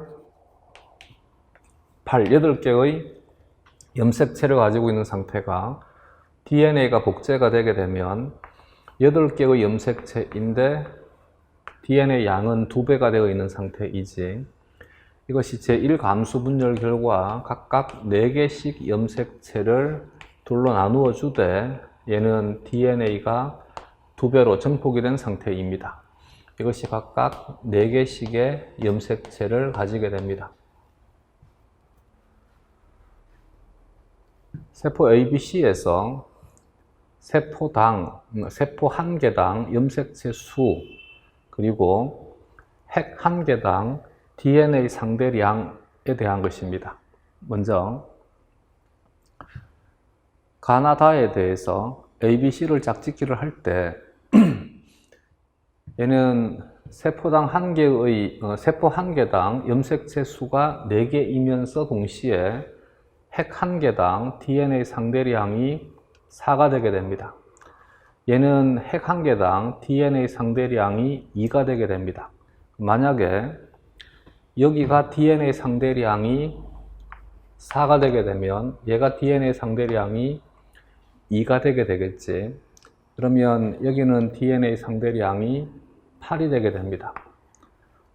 8, 8개의 염색체를 가지고 있는 상태가 DNA가 복제가 되게 되면 8개의 염색체인데 DNA 양은 2배가 되어 있는 상태이지, 이것이 제1감수 분열 결과 각각 4개씩 염색체를 둘로 나누어 주되 얘는 DNA가 2배로 증폭이 된 상태입니다. 이것이 각각 4개씩의 염색체를 가지게 됩니다. 세포 ABC에서 세포 한 개당 염색체 수, 그리고 핵 한 개당 DNA 상대량에 대한 것입니다. 먼저 가나다에 대해서 ABC를 짝짓기를 할 때 얘는 세포 한 개당 염색체 수가 4개이면서 동시에 핵 한 개당 DNA 상대량이 4가 되게 됩니다. 얘는 핵 한 개당 DNA 상대량이 2가 되게 됩니다. 만약에 여기가 DNA 상대량이 4가 되게 되면 얘가 DNA 상대량이 2가 되게 되겠지. 그러면 여기는 DNA 상대량이 8이 되게 됩니다.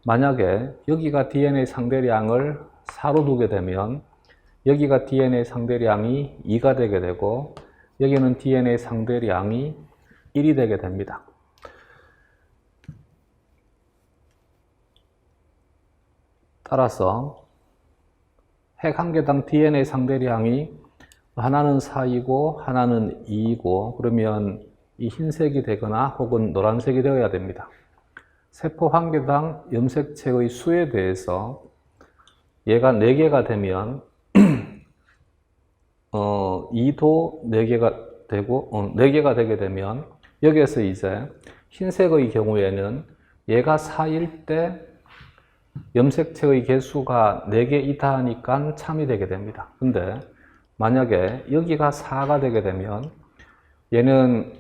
만약에 여기가 DNA 상대량을 4로 두게 되면 여기가 DNA 상대량이 2가 되게 되고 여기는 DNA 상대량이 1이 되게 됩니다. 따라서 핵 한 개당 DNA 상대량이 하나는 4이고 하나는 2이고 그러면 이 흰색이 되거나 혹은 노란색이 되어야 됩니다. 세포 한 개당 염색체의 수에 대해서 얘가 4개가 되면 2도 4개가 되고 4개가 되게 되면 여기에서 이제 흰색의 경우에는 얘가 4일 때 염색체의 개수가 4개 이하니까 참이 되게 됩니다. 근데 만약에 여기가 4가 되게 되면 얘는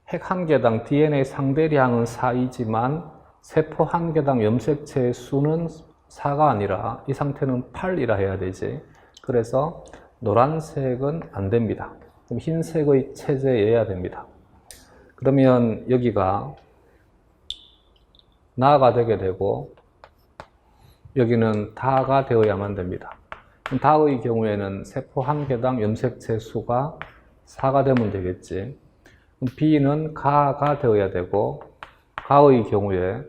핵 한 개당 DNA 상대량은 4이지만 세포 한 개당 염색체의 수는 4가 아니라 이 상태는 8이라 해야 되지. 그래서 노란색은 안 됩니다. 그럼 흰색의 체제여야 됩니다. 그러면 여기가 나가 되게 되고 여기는 다가 되어야만 됩니다. 다의 경우에는 세포 한 개당 염색체 수가 4가 되면 되겠지. B는 가가 되어야 되고 가의 경우에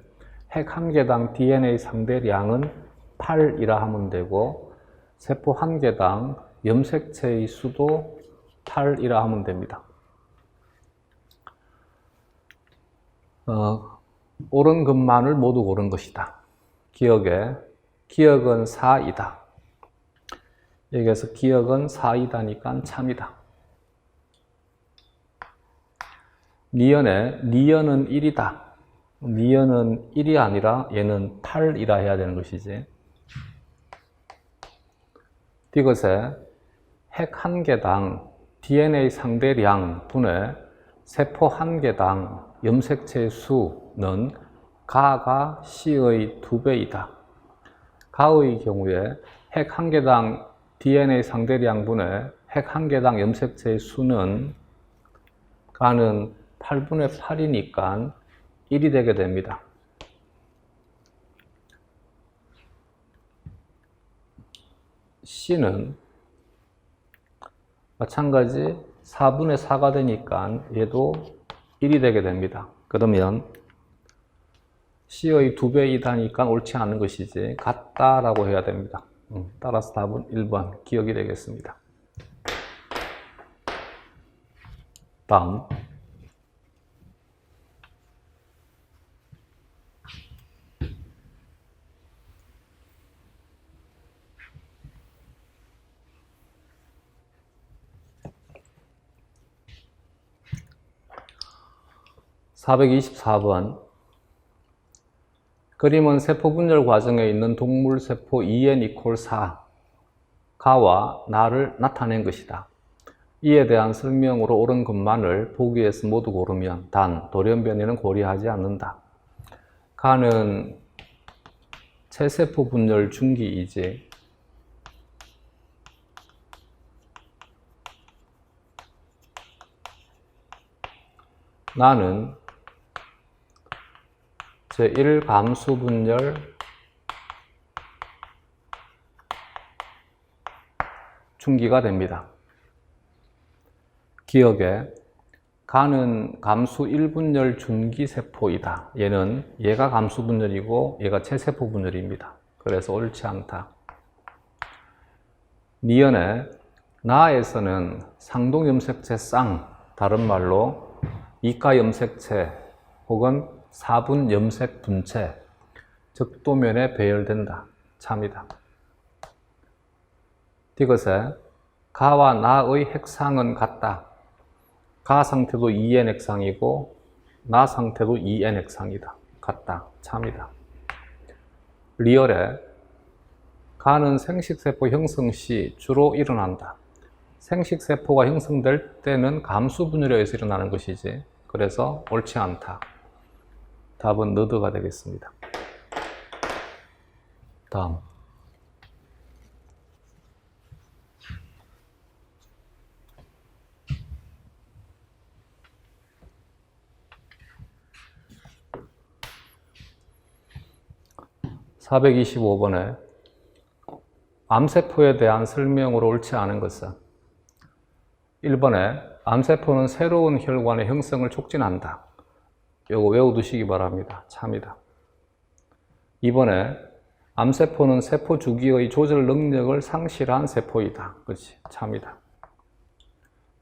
핵 한 개당 DNA 상대량은 8이라 하면 되고 세포 한 개당 염색체의 수도 8이라 하면 됩니다. 옳은 것만을 모두 고른 것이다. 기억은 4이다. 여기에서 기억은 4이다니까 참이다. 니은은 1이다. 니은은 1이 아니라 얘는 8이라 해야 되는 것이지. 이것에 핵 한 개당 DNA 상대량 분의 세포 한 개당 염색체 수는 가가 C의 2배이다. 가의 경우에 핵 한 개당 DNA 상대량 분의 핵 한 개당 염색체의 수는 가는 8분의 8이니까 1이 되게 됩니다. C는 마찬가지 4분의 4가 되니까 얘도 1이 되게 됩니다. 그러면 C의 2배이다니까 옳지 않은 것이지 같다라고 해야 됩니다. 따라서 답은 1번 기억이 되겠습니다. 다음 424번 그림은 세포 분열 과정에 있는 동물 세포 2n=4 가와 나를 나타낸 것이다. 이에 대한 설명으로 옳은 것만을 보기에서 모두 고르면 단 돌연변이는 고려하지 않는다. 가는 체세포 분열 중기이지 나는 제1 감수 분열 중기가 됩니다. 기억에 가는 감수 1분열 중기세포이다. 얘가 감수 분열이고 얘가 체세포 분열입니다. 그래서 옳지 않다. 니은에 나에서는 상동 염색체 쌍, 다른 말로 이가 염색체 혹은 4분 염색 분체, 적도면에 배열된다. 참이다. 이것에 가와 나의 핵상은 같다. 가 상태도 2n 핵상이고 나 상태도 2n 핵상이다. 같다. 참이다. 리얼에 가는 생식세포 형성 시 주로 일어난다. 생식세포가 형성될 때는 감수 분열에 의해서 일어나는 것이지. 그래서 옳지 않다. 답은 너드가 되겠습니다. 다음 425번에 암세포에 대한 설명으로 옳지 않은 것은 1번에 암세포는 새로운 혈관의 형성을 촉진한다. 이거 외워두시기 바랍니다. 참이다. 2번에 암세포는 세포 주기의 조절 능력을 상실한 세포이다. 그렇지. 참이다.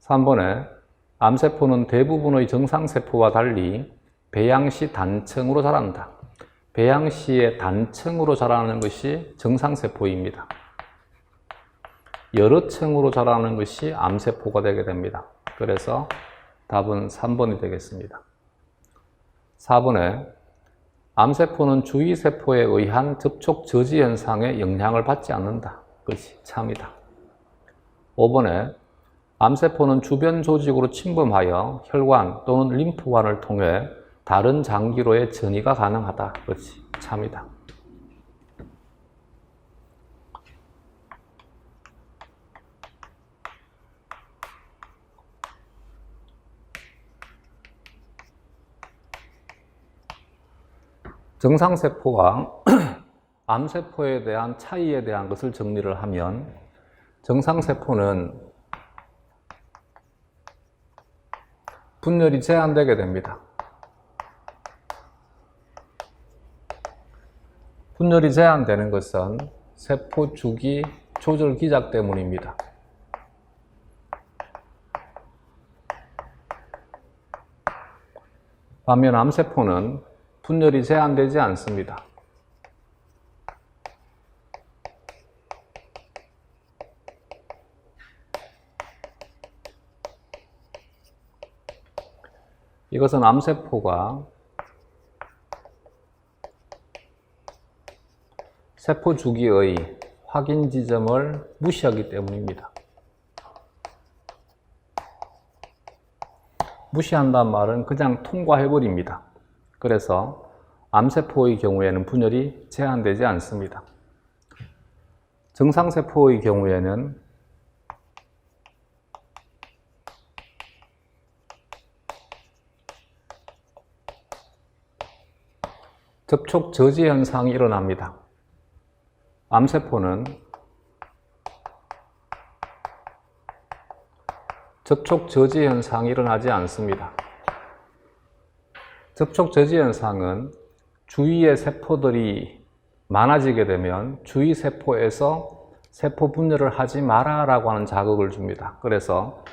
3번에 암세포는 대부분의 정상세포와 달리 배양시 단층으로 자란다. 배양시의 단층으로 자라는 것이 정상세포입니다. 여러 층으로 자라는 것이 암세포가 되게 됩니다. 그래서 답은 3번이 되겠습니다. 4번에 암세포는 주위세포에 의한 접촉 저지 현상에 영향을 받지 않는다. 그것이 참이다. 5번에 암세포는 주변 조직으로 침범하여 혈관 또는 림프관을 통해 다른 장기로의 전이가 가능하다. 그렇지. 참이다. 정상세포와 암세포에 대한 차이에 대한 것을 정리를 하면 정상세포는 분열이 제한되게 됩니다. 분열이 제한되는 것은 세포 주기 조절 기작 때문입니다. 반면 암세포는 분열이 제한되지 않습니다. 이것은 암세포가 세포 주기의 확인 지점을 무시하기 때문입니다. 무시한다는 말은 그냥 통과해버립니다. 그래서 암세포의 경우에는 분열이 제한되지 않습니다. 정상세포의 경우에는 접촉 저지 현상이 일어납니다. 암세포는 접촉 저지 현상이 일어나지 않습니다. 접촉 저지 현상은 주위의 세포들이 많아지게 되면 주위 세포에서 세포 분열을 하지 마라 라고 하는 자극을 줍니다. 그래서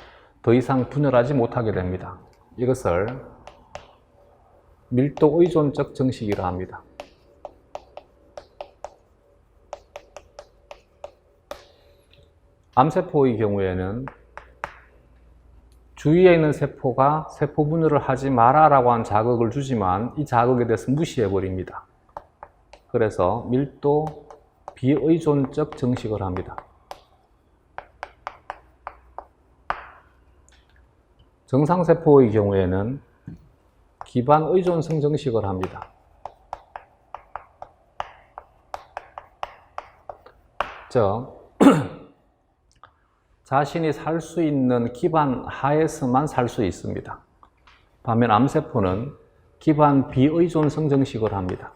더 이상 분열하지 못하게 됩니다. 이것을 밀도 의존적 증식이라 합니다. 암세포의 경우에는 주위에 있는 세포가 세포 분열을 하지 마라 라고 하는 자극을 주지만 이 자극에 대해서 무시해 버립니다. 그래서 밀도 비의존적 증식을 합니다. 정상세포의 경우에는 기반 의존성 증식을 합니다. 즉 자신이 살 수 있는 기반 하에서만 살 수 있습니다. 반면 암세포는 기반 비의존성 증식을 합니다.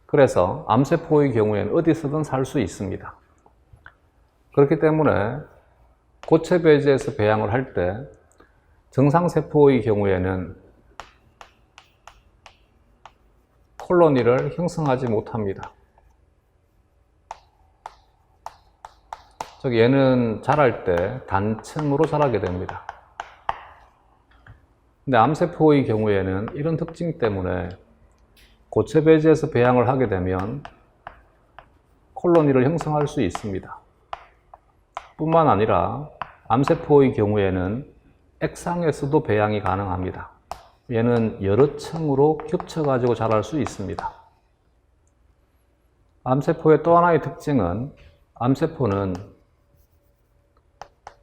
그래서 암세포의 경우에는 어디서든 살 수 있습니다. 그렇기 때문에 고체 배제에서 배양을 할 때 정상세포의 경우에는 콜로니를 형성하지 못합니다. 즉 얘는 자랄 때 단층으로 자라게 됩니다. 근데 암세포의 경우에는 이런 특징 때문에 고체 배제에서 배양을 하게 되면 콜로니를 형성할 수 있습니다. 뿐만 아니라 암세포의 경우에는 액상에서도 배양이 가능합니다. 얘는 여러 층으로 겹쳐가지고 자랄 수 있습니다. 암세포의 또 하나의 특징은 암세포는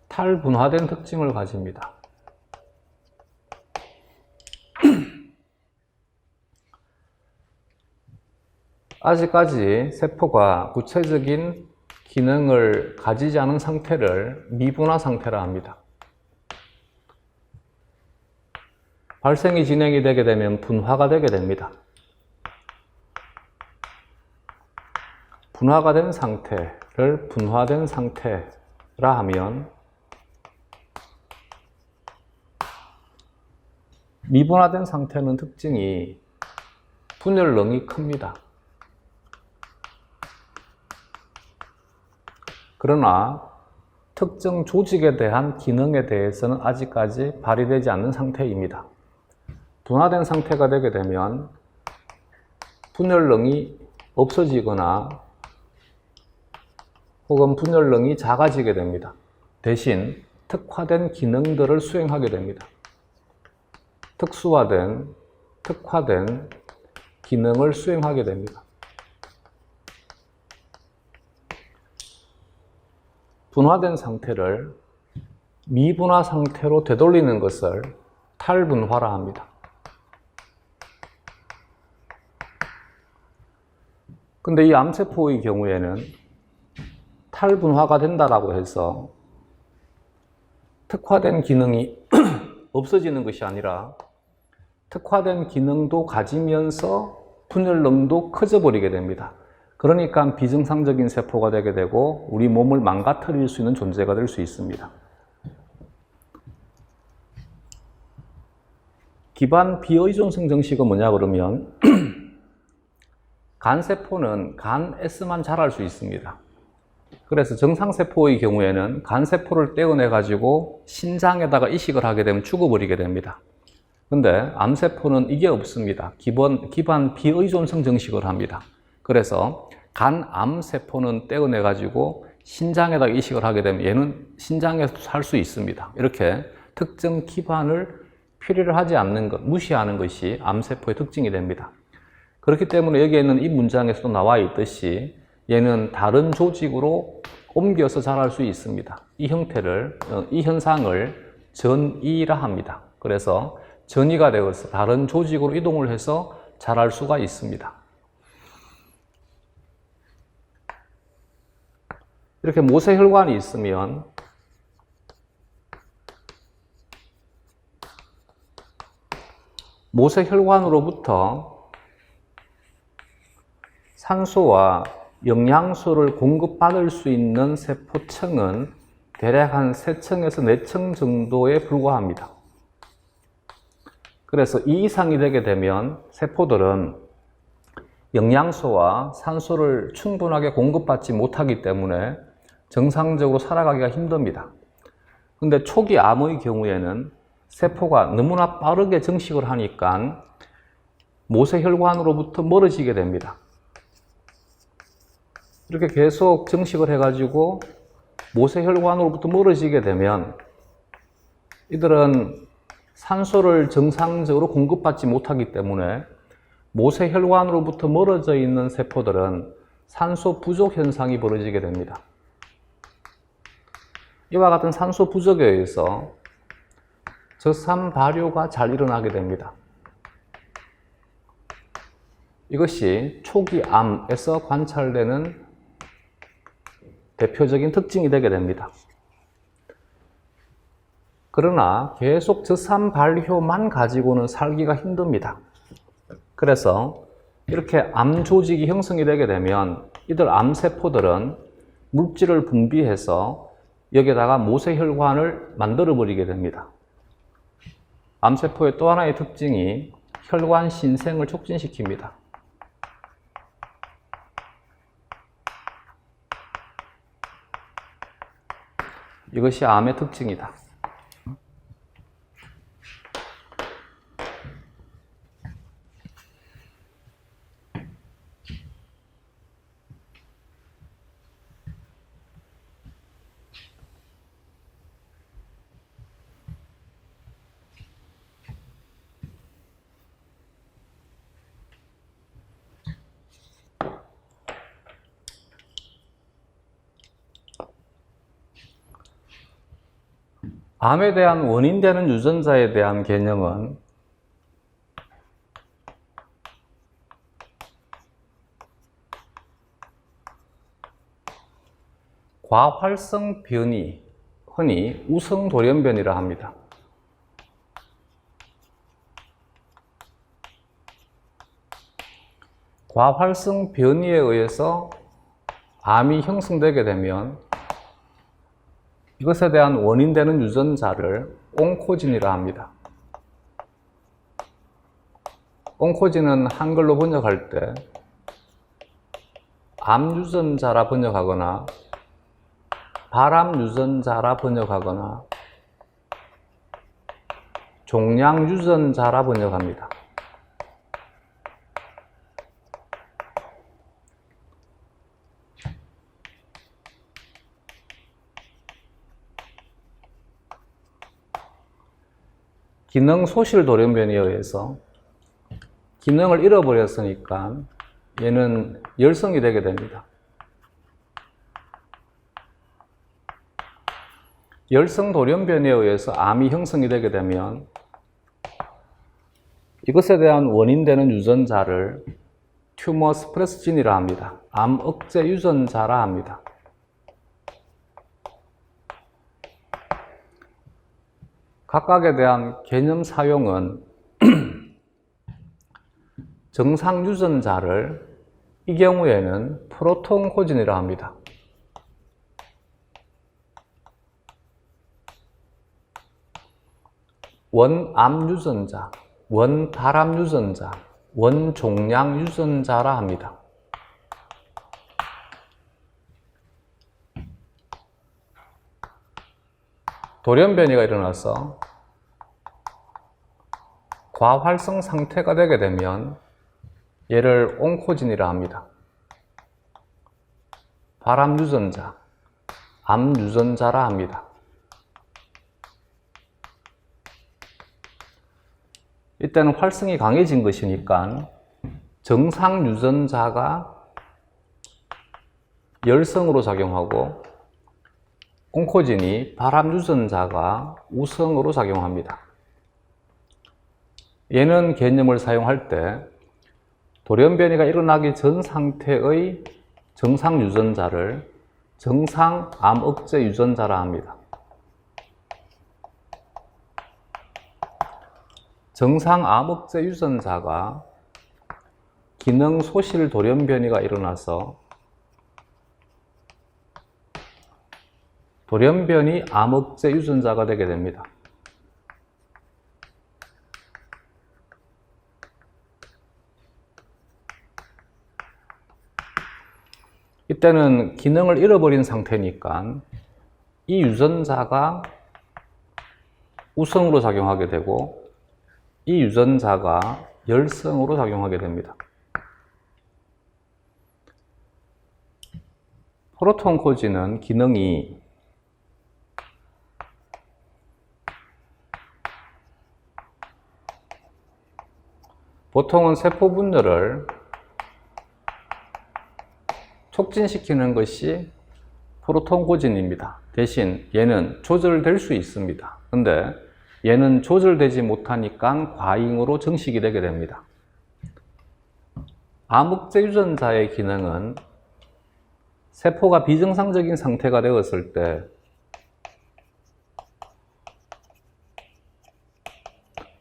탈분화된 특징을 가집니다. 아직까지 세포가 구체적인 기능을 가지지 않은 상태를 미분화 상태라 합니다. 발생이 진행이 되게 되면 분화가 되게 됩니다. 분화가 된 상태를 분화된 상태라 하면 미분화된 상태는 특징이 분열능이 큽니다. 그러나 특정 조직에 대한 기능에 대해서는 아직까지 발휘되지 않는 상태입니다. 분화된 상태가 되게 되면 분열능이 없어지거나 혹은 분열능이 작아지게 됩니다. 대신 특화된 기능들을 수행하게 됩니다. 특수화된, 특화된 기능을 수행하게 됩니다. 분화된 상태를 미분화 상태로 되돌리는 것을 탈분화라 합니다. 근데 이 암세포의 경우에는 탈분화가 된다라고 해서 특화된 기능이 없어지는 것이 아니라 특화된 기능도 가지면서 분열능도 커져 버리게 됩니다. 그러니까 비정상적인 세포가 되게 되고 우리 몸을 망가뜨릴 수 있는 존재가 될 수 있습니다. 기반 비의존성 증식은 뭐냐 그러면 간세포는 간에서만 자랄 수 있습니다. 그래서 정상세포의 경우에는 간세포를 떼어내 가지고 신장에다가 이식을 하게 되면 죽어버리게 됩니다. 근데 암세포는 이게 없습니다. 기반 비의존성 증식을 합니다. 그래서 간암세포는 떼어내 가지고 신장에다가 이식을 하게 되면 얘는 신장에서 살 수 있습니다. 이렇게 특정 기반을 필요를 하지 않는 것, 무시하는 것이 암세포의 특징이 됩니다. 그렇기 때문에 여기에는 이 문장에서도 나와 있듯이 얘는 다른 조직으로 옮겨서 자랄 수 있습니다. 이 형태를, 이 현상을 전이라 합니다. 그래서 전이가 되어서 다른 조직으로 이동을 해서 자랄 수가 있습니다. 이렇게 모세혈관이 있으면 모세혈관으로부터 산소와 영양소를 공급받을 수 있는 세포층은 대략 한 3층에서 4층 정도에 불과합니다. 그래서 이 이상이 되게 되면 세포들은 영양소와 산소를 충분하게 공급받지 못하기 때문에 정상적으로 살아가기가 힘듭니다. 근데 초기 암의 경우에는 세포가 너무나 빠르게 증식을 하니까 모세혈관으로부터 멀어지게 됩니다. 이렇게 계속 증식을 해가지고 모세혈관으로부터 멀어지게 되면 이들은 산소를 정상적으로 공급받지 못하기 때문에 모세혈관으로부터 멀어져 있는 세포들은 산소 부족 현상이 벌어지게 됩니다. 이와 같은 산소 부족에 의해서 저산 발효가 잘 일어나게 됩니다. 이것이 초기 암에서 관찰되는 대표적인 특징이 되게 됩니다. 그러나 계속 저산 발효만 가지고는 살기가 힘듭니다. 그래서 이렇게 암 조직이 형성이 되게 되면 이들 암세포들은 물질을 분비해서 여기에다가 모세혈관을 만들어 버리게 됩니다. 암세포의 또 하나의 특징이 혈관 신생을 촉진시킵니다. 이것이 암의 특징이다. 암에 대한 원인되는 유전자에 대한 개념은 과활성 변이, 흔히 우성 돌연변이라 합니다. 과활성 변이에 의해서 암이 형성되게 되면 이것에 대한 원인되는 유전자를 온코진이라 합니다. 온코진은 한글로 번역할 때 암 유전자라 번역하거나 발암 유전자라 번역하거나 종양 유전자라 번역합니다. 기능 소실 돌연변이에 의해서 기능을 잃어버렸으니까 얘는 열성이 되게 됩니다. 열성 돌연변이에 의해서 암이 형성이 되게 되면 이것에 대한 원인되는 유전자를 튜머 스프레스진이라 합니다. 암 억제 유전자라 합니다. 각각에 대한 개념 사용은 정상 유전자를 이 경우에는 프로톤코진이라 합니다. 원암 유전자, 원발암 유전자, 원종양 유전자라 합니다. 돌연변이가 일어나서 과활성 상태가 되게 되면 얘를 온코진이라 합니다. 발암 유전자, 암 유전자라 합니다. 이때는 활성이 강해진 것이니까 정상 유전자가 열성으로 작용하고 온코진이 발암 유전자가 우성으로 작용합니다. 얘는 개념을 사용할 때 돌연변이가 일어나기 전 상태의 정상 유전자를 정상 암 억제 유전자라 합니다. 정상 암 억제 유전자가 기능 소실 돌연변이가 일어나서 돌연변이 암 억제 유전자가 되게 됩니다. 이때는 기능을 잃어버린 상태니까 이 유전자가 우성으로 작용하게 되고 이 유전자가 열성으로 작용하게 됩니다. 프로토온코진은 기능이 보통은 세포 분열을 촉진시키는 것이 프로토온코진입니다. 대신 얘는 조절될 수 있습니다. 근데 얘는 조절되지 못하니까 과잉으로 증식이 되게 됩니다. 암 억제 유전자의 기능은 세포가 비정상적인 상태가 되었을 때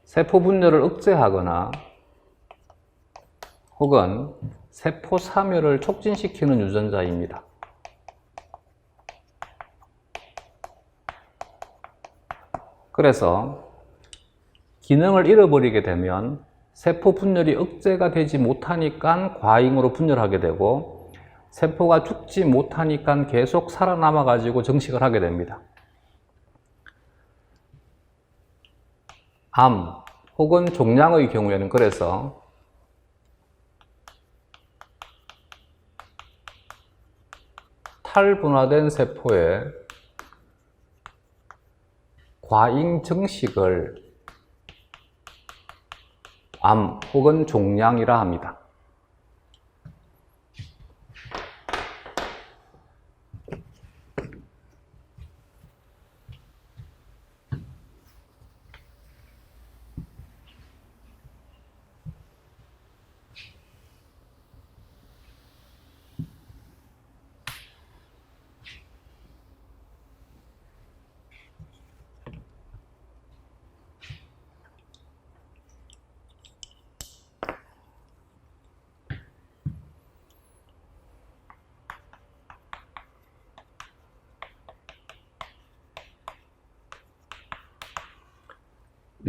세포 분열을 억제하거나 혹은 세포 사멸을 촉진시키는 유전자입니다. 그래서 기능을 잃어버리게 되면 세포 분열이 억제가 되지 못하니까 과잉으로 분열하게 되고 세포가 죽지 못하니까 계속 살아남아 가지고 증식을 하게 됩니다. 암 혹은 종양의 경우에는 그래서 탈분화된 세포에 과잉 증식을 암 혹은 종양이라 합니다.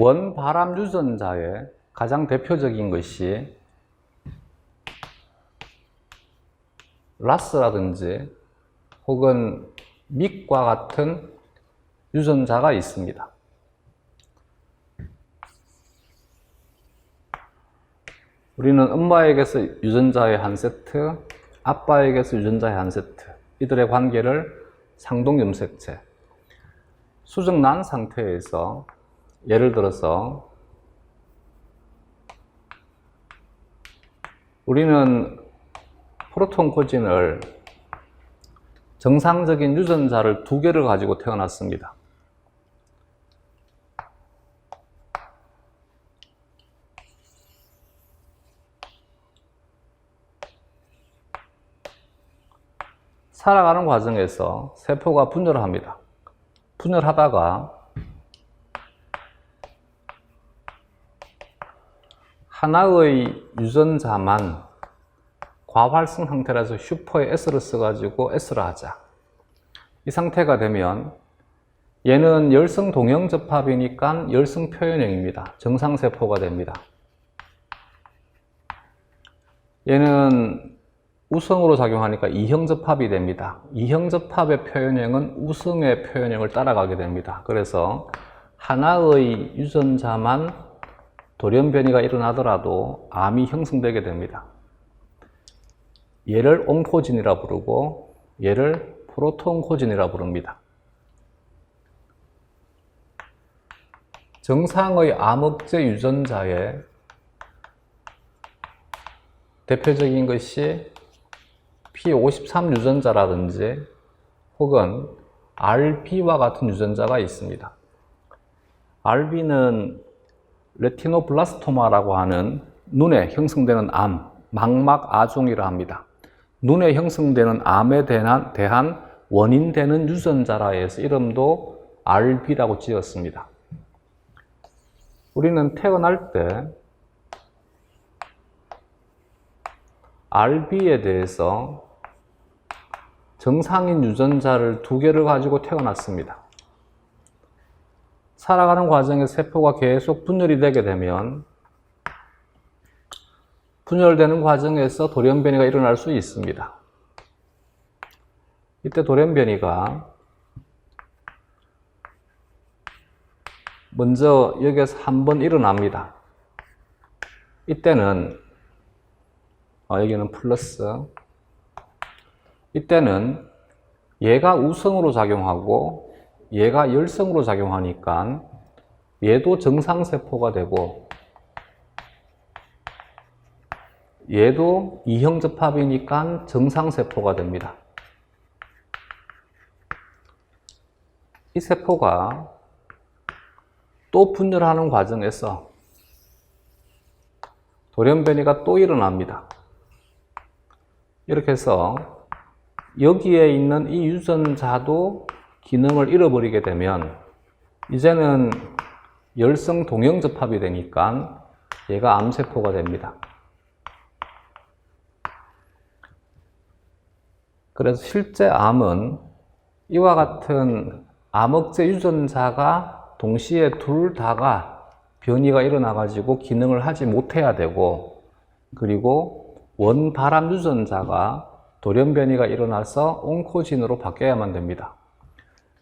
원발암 유전자의 가장 대표적인 것이 라스라든지 혹은 믹과 같은 유전자가 있습니다. 우리는 엄마에게서 유전자의 한 세트, 아빠에게서 유전자의 한 세트, 이들의 관계를 상동염색체, 수정 난 상태에서 예를 들어서 우리는 프로토온코진을 정상적인 유전자를 2개를 가지고 태어났습니다. 살아가는 과정에서 세포가 분열을 합니다. 분열하다가 하나의 유전자만 과활성 상태라서 슈퍼의 S를 써가지고 S를 하자. 이 상태가 되면 얘는 열성 동형 접합이니까 열성 표현형입니다. 정상세포가 됩니다. 얘는 우성으로 작용하니까 이형 접합이 됩니다. 이형 접합의 표현형은 우성의 표현형을 따라가게 됩니다. 그래서 하나의 유전자만 돌연변이가 일어나더라도 암이 형성되게 됩니다. 얘를 온코진이라 부르고 얘를 프로토온코진이라 부릅니다. 정상의 암흑제 유전자의 대표적인 것이 P53 유전자라든지 혹은 RB와 같은 유전자가 있습니다. RB는 레티노블라스토마라고 하는 눈에 형성되는 암, 망막아종이라 합니다. 눈에 형성되는 암에 대한 원인되는 유전자라 해서 이름도 RB라고 지었습니다. 우리는 태어날 때 RB에 대해서 정상인 유전자를 2개를 가지고 태어났습니다. 살아가는 과정에 세포가 계속 분열이 되게 되면 분열되는 과정에서 돌연변이가 일어날 수 있습니다. 이때 돌연변이가 먼저 여기에서 한번 일어납니다. 이때는 여기는 플러스. 이때는 얘가 우성으로 작용하고 얘가 열성으로 작용하니까 얘도 정상세포가 되고 얘도 이형접합이니까 정상세포가 됩니다. 이 세포가 또 분열하는 과정에서 돌연변이가 또 일어납니다. 이렇게 해서 여기에 있는 이 유전자도 기능을 잃어버리게 되면 이제는 열성 동형접합이 되니까 얘가 암세포가 됩니다. 그래서 실제 암은 이와 같은 암흑제 유전자가 동시에 둘 다가 변이가 일어나가지고 기능을 하지 못해야 되고, 그리고 원발암 유전자가 돌연변이가 일어나서 온코진으로 바뀌어야만 됩니다.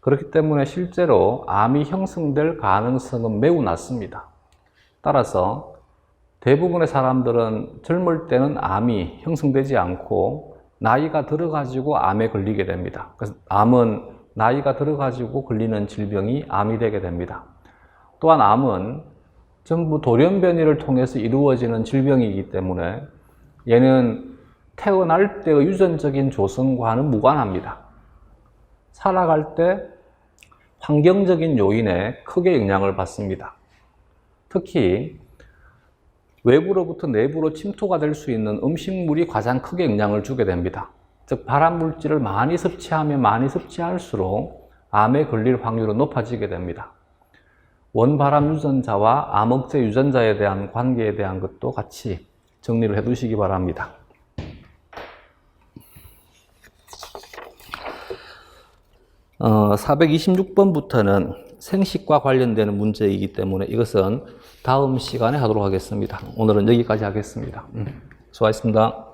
그렇기 때문에 실제로 암이 형성될 가능성은 매우 낮습니다. 따라서 대부분의 사람들은 젊을 때는 암이 형성되지 않고 나이가 들어가지고 암에 걸리게 됩니다. 그래서 암은 나이가 들어가지고 걸리는 질병이 암이 되게 됩니다. 또한 암은 전부 돌연변이를 통해서 이루어지는 질병이기 때문에 얘는 태어날 때의 유전적인 조성과는 무관합니다. 살아갈 때 환경적인 요인에 크게 영향을 받습니다. 특히 외부로부터 내부로 침투가 될 수 있는 음식물이 가장 크게 영향을 주게 됩니다. 즉 발암물질을 많이 섭취하면 많이 섭취할수록 암에 걸릴 확률은 높아지게 됩니다. 원발암 유전자와 암흑제 유전자에 대한 관계에 대한 것도 같이 정리를 해 두시기 바랍니다. 어, 426번부터는 생식과 관련되는 문제이기 때문에 이것은 다음 시간에 하도록 하겠습니다. 오늘은 여기까지 하겠습니다. 수고하셨습니다.